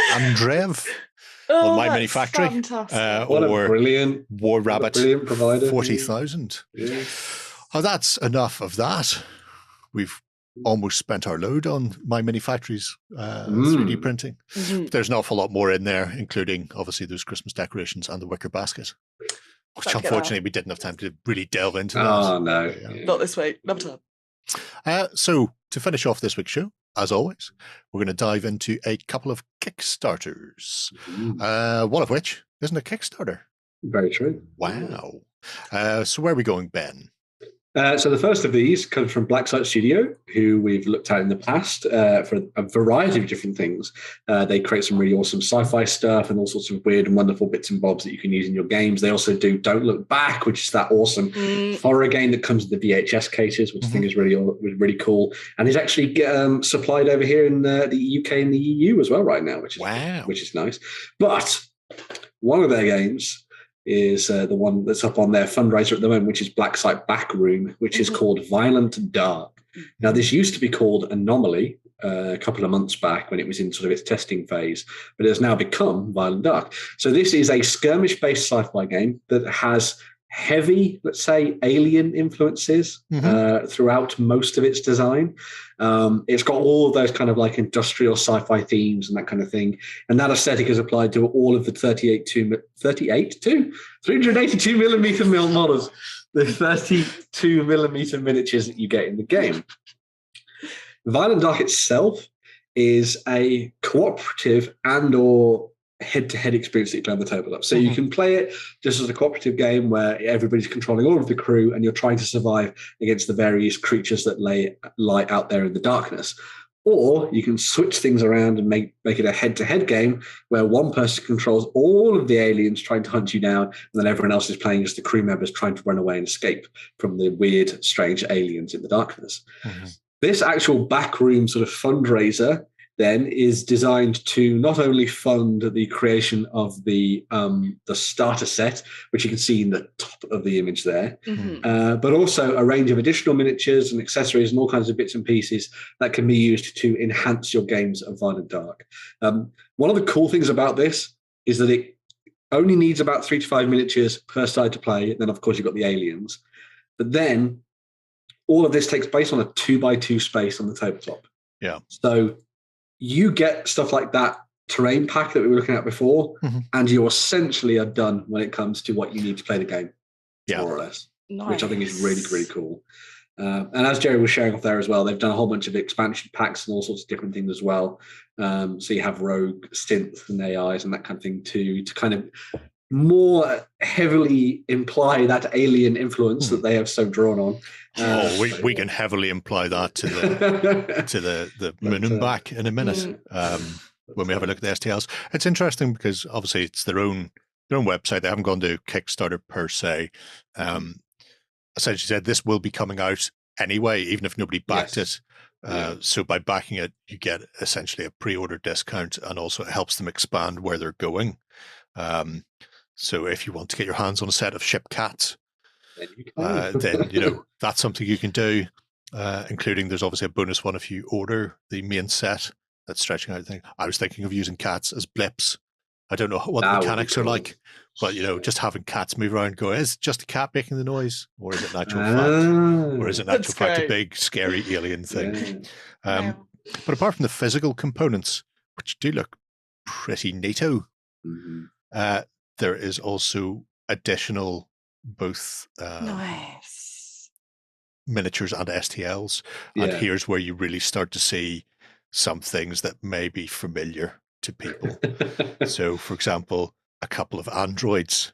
on MyMiniFactory. What a brilliant War Rabbit, brilliant provider. 40,000. Yeah. Oh, that's enough of that. We've almost spent our load on MyMiniFactory's 3D printing. Mm-hmm. There's an awful lot more in there, including obviously those Christmas decorations and the wicker basket. Which unfortunately we didn't have time to really delve into that. Oh, no. Yeah. Not this week. Another time. So to finish off this week's show, as always, we're going to dive into a couple of Kickstarters. One of which isn't a Kickstarter. Very true. Wow. So where are we going, Ben? So the first of these comes from Blacksite Studio, who we've looked at in the past for a variety of different things. They create some really awesome sci-fi stuff and all sorts of weird and wonderful bits and bobs that you can use in your games. They also do Don't Look Back, which is that awesome horror game that comes with the VHS cases, which I think is really cool. And is actually supplied over here in the UK and the EU as well right now, which is nice. But one of their games is the one that's up on their fundraiser at the moment, which is Blacksite Backroom, which is called Violent Dark. Now, this used to be called Anomaly a couple of months back when it was in sort of its testing phase, but it has now become Violent Dark. So this is a skirmish-based sci-fi game that has heavy, let's say, alien influences throughout most of its design. It's got all of those kind of like industrial sci-fi themes and that kind of thing. And that aesthetic is applied to all of the 382 millimeter models, the 32 millimeter miniatures that you get in the game. Violent Dark itself is a cooperative and or head-to-head experience that you play on the tabletop. So you can play it just as a cooperative game where everybody's controlling all of the crew and you're trying to survive against the various creatures that lie out there in the darkness. Or you can switch things around and make it a head-to-head game where one person controls all of the aliens trying to hunt you down, and then everyone else is playing as the crew members trying to run away and escape from the weird, strange aliens in the darkness. This actual backroom sort of fundraiser then is designed to not only fund the creation of the starter set, which you can see in the top of the image there, but also a range of additional miniatures and accessories and all kinds of bits and pieces that can be used to enhance your games of Violent Dark. One of the cool things about this is that it only needs about 3 to 5 miniatures per side to play. And then, of course, you've got the aliens. But then all of this takes place on a 2x2 space on the tabletop. Yeah. So you get stuff like that terrain pack that we were looking at before, and you essentially are done when it comes to what you need to play the game, more or less, which I think is really, really cool. And as Jerry was sharing off there as well, they've done a whole bunch of expansion packs and all sorts of different things as well. So you have rogue, synth, and AIs and that kind of thing to kind of more heavily imply that alien influence that they have so drawn on. We can heavily imply that to the moon and back in a minute when we have a look at the STLs. It's interesting because obviously it's their own website. They haven't gone to Kickstarter per se. Essentially said this will be coming out anyway, even if nobody backed it. So by backing it, you get essentially a pre-order discount, and also it helps them expand where they're going. So if you want to get your hands on a set of ship cats, then that's something you can do. Including there's obviously a bonus one if you order the main set that's stretching out thing. I was thinking of using cats as blips. I don't know what the mechanics are like, but just having cats move around and go, is it just a cat making the noise, or is it natural fact, or is it natural fact a big scary alien thing? But apart from the physical components, which do look pretty neato, there is also additional both miniatures and STLs, and here's where you really start to see some things that may be familiar to people. So, for example, a couple of androids.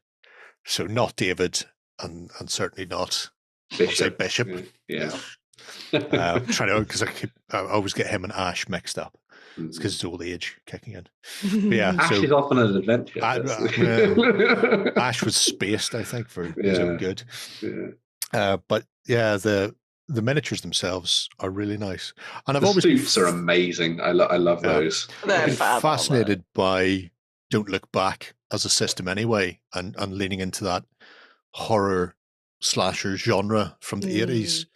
So not David, and certainly not Bishop. Trying to, because I always get him and Ash mixed up. It's because it's old age kicking in. But Ash is often an adventure. Ash was spaced, I think, for his own good. But the miniatures themselves are really nice, and I've always suits are amazing. I love those. I've been fascinated by Don't Look Back as a system anyway, and leaning into that horror slasher genre from the 80s.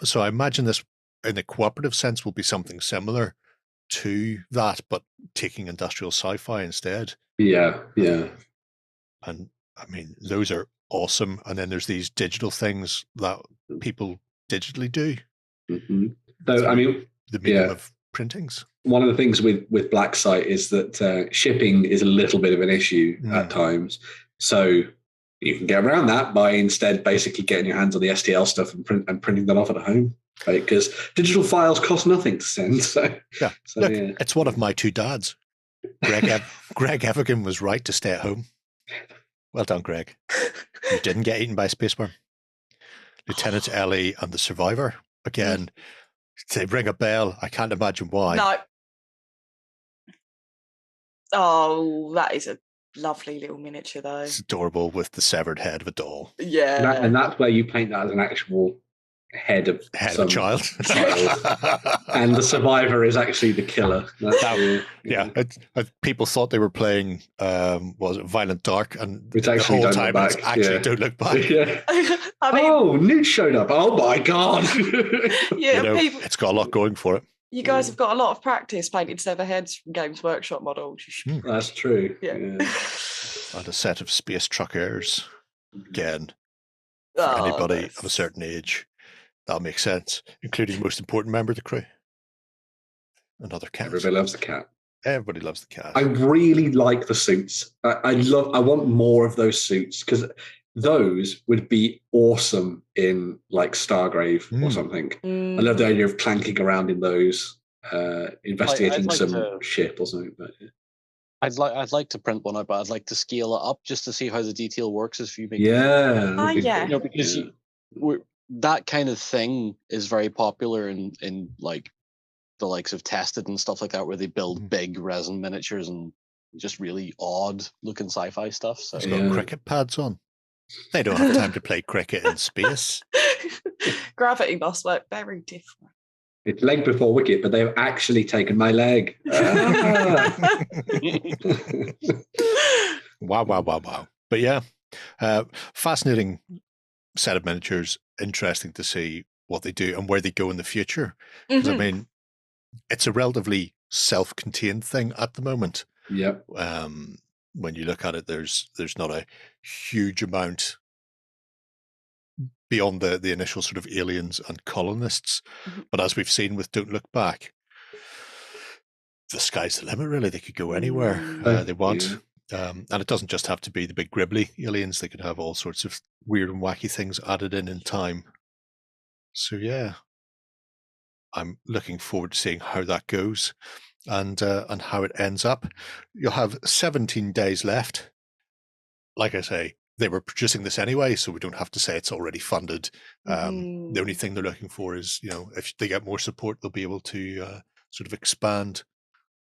So I imagine this in a cooperative sense will be something similar to that, but taking industrial sci-fi instead. And I mean, those are awesome. And then there's these digital things that people digitally do. So I mean, the medium of printings. One of the things with Blacksite is that shipping is a little bit of an issue at times. So you can get around that by instead basically getting your hands on the STL stuff and printing that off at home, right? Because digital files cost nothing to send. It's one of my two dads. Greg Evigan was right to stay at home. Well done, Greg. You didn't get eaten by a spaceworm. Lieutenant Ellie and the Survivor. Again, they ring a bell. I can't imagine why. No. Oh, that is a lovely little miniature, though. It's adorable with the severed head of a doll. Yeah. And that's where you paint that as an actual head of a child. And the Survivor is actually the killer. People thought they were playing was it Violent Dark, and which the actually whole don't time look it's back. actually Don't Look Back. Yeah. I mean, Newt showed up. Oh my god. Yeah, it's got a lot going for it. You guys have got a lot of practice painting severed heads from Games Workshop models. That's true. Yeah. And a set of space truckers. Again, for anybody of a certain age, that'll make sense, including the most important member of the crew. Another cat. Everybody loves the cat. Everybody loves the cat. I really like the suits. I want more of those suits, because those would be awesome in like Stargrave or something. I love the idea of clanking around in those, investigating some ship or something. But I'd like to print one out, but I'd like to scale it up just to see how the detail works as you make because that kind of thing is very popular in like the likes of Tested and stuff like that, where they build big resin miniatures and just really odd looking sci-fi stuff. So it's got cricket pads on. They don't have time to play cricket in space. Gravity must work very different. It's leg before wicket, but they've actually taken my leg. Wow. But yeah, fascinating set of miniatures. Interesting to see what they do and where they go in the future. Because I mean, it's a relatively self-contained thing at the moment. Yep. When you look at it, there's not a huge amount beyond the initial sort of aliens and colonists. But as we've seen with Don't Look Back, the sky's the limit, really. They could go anywhere they want. And it doesn't just have to be the big gribbly aliens. They could have all sorts of weird and wacky things added in time. So yeah, I'm looking forward to seeing how that goes and how it ends up. You'll have 17 days left. Like I say, they were producing this anyway, so we don't have to say it's already funded. The only thing they're looking for is, if they get more support, they'll be able to sort of expand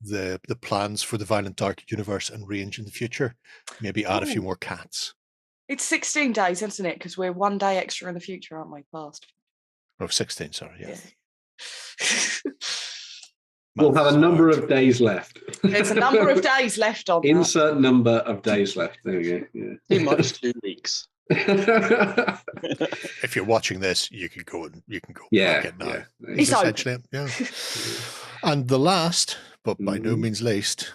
the plans for the Violent Dark universe and range in the future. Maybe add a few more cats. It's 16 days, isn't it? Because we're one day extra in the future, aren't we? Past. Oh, 16, sorry, yeah. We'll have a number of days left. There's a number of days left on Insert number of days left. There we go. Yeah. Pretty much 2 weeks. If you're watching this, you can go back it now. Yeah. It's essentially, yeah. And the last, but by no means least,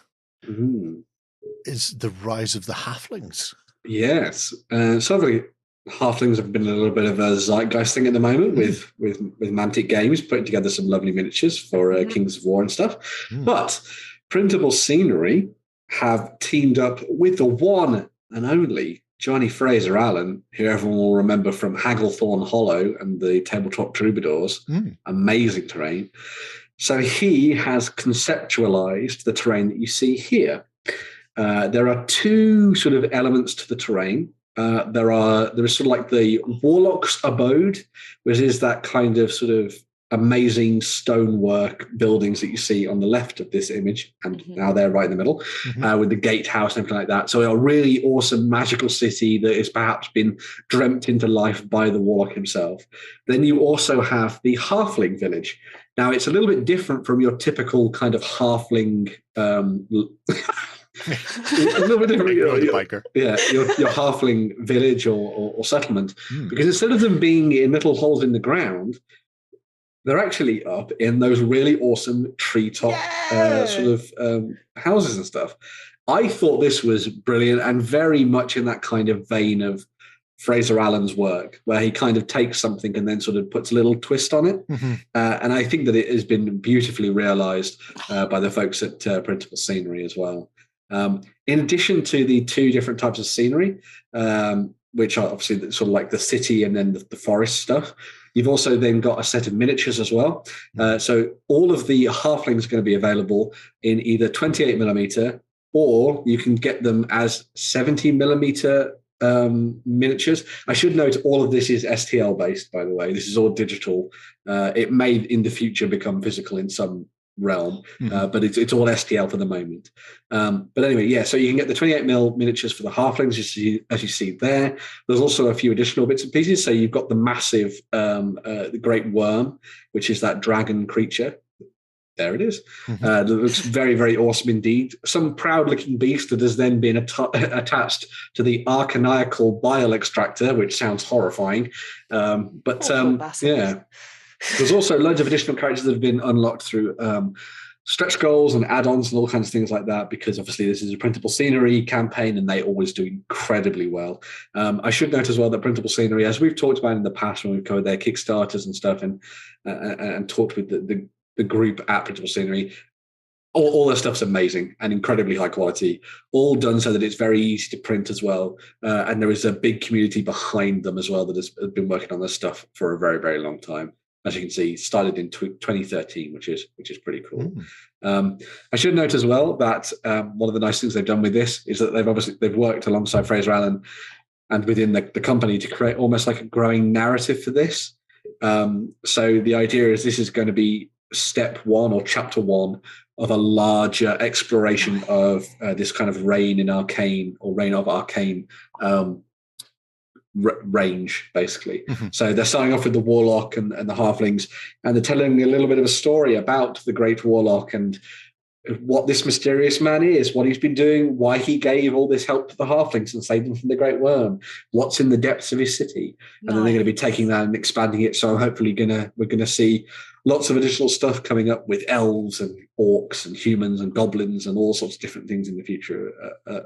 is the rise of the Halflings. Yes. So Halflings have been a little bit of a zeitgeist thing at the moment with Mantic Games putting together some lovely miniatures for Kings of War and stuff. But Printable Scenery have teamed up with the one and only Johnny Fraser Allen, who everyone will remember from Hagglethorn Hollow and the Tabletop Troubadours. Amazing terrain. So he has conceptualized the terrain that you see here. There are two sort of elements to the terrain. There is sort of like the Warlock's Abode, which is that kind of sort of amazing stonework buildings that you see on the left of this image, and now they're right in the middle, with the gatehouse and everything like that. So a really awesome magical city that has perhaps been dreamt into life by the Warlock himself. Then you also have the Halfling village. Now it's a little bit different from your typical kind of Halfling a little bit different. Your Halfling village or settlement, because instead of them being in little holes in the ground, they're actually up in those really awesome treetop sort of houses and stuff. I thought this was brilliant and very much in that kind of vein of Fraser Allen's work, where he kind of takes something and then sort of puts a little twist on it. And I think that it has been beautifully realized by the folks at Printable Scenery as well. In addition to the two different types of scenery, which are obviously sort of like the city and then the forest stuff, You've also then got a set of miniatures as well. So all of the halflings are going to be available in either 28mm, or you can get them as 70mm miniatures. I should note all of this is STL based, by the way. This is all digital. It may in the future become physical in some realm, but it's all STL for the moment. But anyway, yeah, so you can get the 28mm miniatures for the halflings, as you see there. There's also a few additional bits and pieces. So you've got the massive the great worm, which is that dragon creature. There it is. That looks very, very awesome indeed. Some proud-looking beast that has then been attached to the archaniacal bile extractor, which sounds horrifying. Yeah. There's also loads of additional characters that have been unlocked through stretch goals and add-ons and all kinds of things like that, because obviously this is a printable scenery campaign and they always do incredibly well. I should note as well that printable scenery, as we've talked about in the past when we've covered their Kickstarters and stuff and talked with the group at printable scenery, all their stuff's amazing and incredibly high quality, all done so that it's very easy to print as well. And there is a big community behind them as well that has been working on this stuff for a very, very long time. As you can see, started in 2013, which is pretty cool. I should note as well that one of the nice things they've done with this is that they've worked alongside Fraser Allen and within the company to create almost like a growing narrative for this. So the idea is this is going to be step one or chapter one of a larger exploration of this kind of reign of arcane range, basically. So they're starting off with the warlock and the halflings, and they're telling a little bit of a story about the great warlock and what this mysterious man is, what he's been doing, why he gave all this help to the halflings and saved them from the great worm, what's in the depths of his city. And then they're going to be taking that and expanding it. So I'm hopefully we're going to see lots of additional stuff coming up with elves and orcs and humans and goblins and all sorts of different things in the future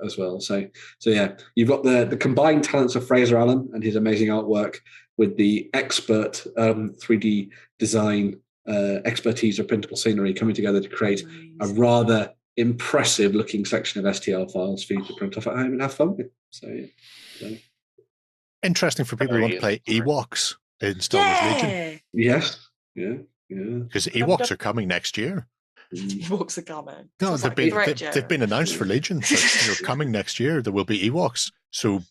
as well. So yeah, you've got the combined talents of Fraser Allen and his amazing artwork with the expert 3D design expertise of printable scenery coming together to create a rather impressive looking section of STL files for you to print off at home and have fun with. So yeah. Interesting for people who want to play Ewoks in Star Wars Legion. Yes. Yeah. Because Ewoks are coming next year. Ewoks are coming. No, they've been announced for Legion. So they're coming next year. There will be Ewoks. So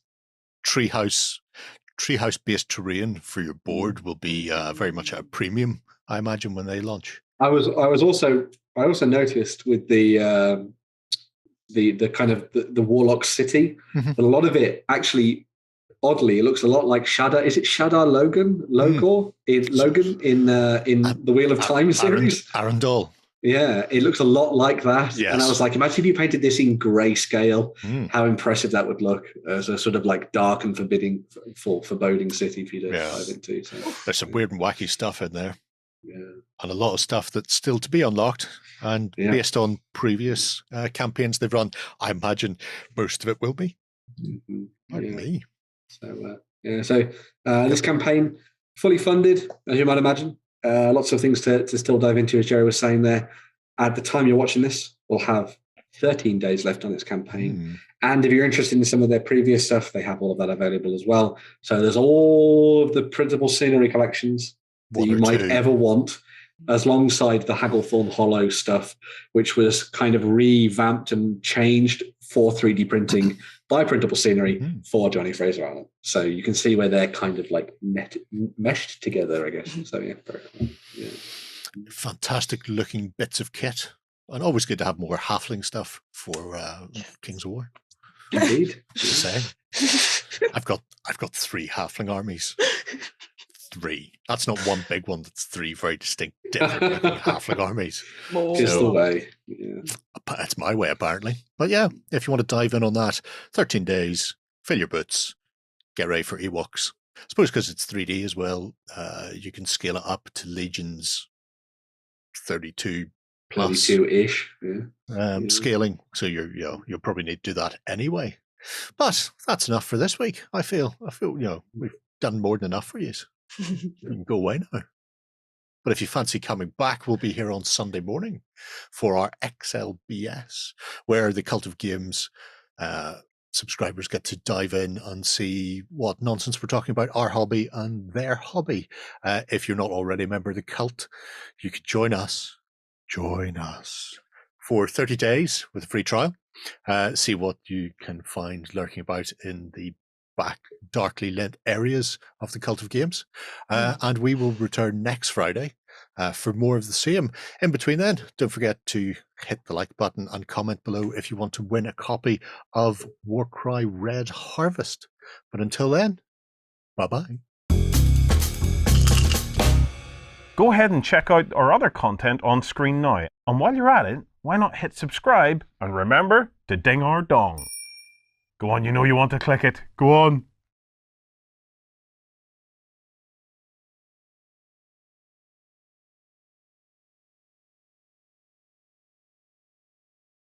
treehouse-based terrain for your board will be very much a premium, I imagine, when they launch. I also noticed with the kind of the Warlock city, that a lot of it actually, oddly, it looks a lot like Shadar. Is it Shadar Logor in the Wheel of Time series? Arundel. Yeah, it looks a lot like that. Yes. And I was like, imagine if you painted this in grayscale, how impressive that would look as a sort of like dark and foreboding city for you to dive into. So, there's some weird and wacky stuff in there. Yeah. And a lot of stuff that's still to be unlocked. And based on previous campaigns they've run, I imagine most of it will be. Pardon me. So, this campaign, fully funded, as you might imagine. Lots of things to still dive into, as Jerry was saying there. At the time you're watching this, we'll have 13 days left on its campaign. And if you're interested in some of their previous stuff, they have all of that available as well. So there's all of the printable scenery collections that you might ever want, alongside the Hagglethorn Hollow stuff, which was kind of revamped and changed for 3D printing by printable scenery for Johnny Fraser Allen. So you can see where they're kind of like meshed together, I guess. So yeah, very cool. Yeah. Fantastic looking bits of kit, and always good to have more halfling stuff for Kings of War. Indeed. Just saying. I've got 3 halfling armies. 3. That's not one big one. That's 3 very distinct, different looking halfling armies. Just the way. Yeah. That's my way, apparently. But yeah, if you want to dive in on that, 13 days, fill your boots, get ready for Ewoks. I suppose because it's 3D as well, you can scale it up to Legion's 32 plus 32-ish. scaling. So you'll probably need to do that anyway. But that's enough for this week. I feel we've done more than enough for you. You can go away now. But if you fancy coming back, we'll be here on Sunday morning for our XLBS, where the Cult of Games subscribers get to dive in and see what nonsense we're talking about, our hobby and their hobby. If you're not already a member of the cult, you could join us for 30 days with a free trial. See what you can find lurking about in the back darkly lit areas of the Cult of Games. And we will return next Friday for more of the same. In between then, don't forget to hit the like button and comment below if you want to win a copy of Warcry Red Harvest. But until then, bye-bye. Go ahead and check out our other content on screen now. And while you're at it, why not hit subscribe and remember to ding our dong. Go on, you know you want to click it. Go on.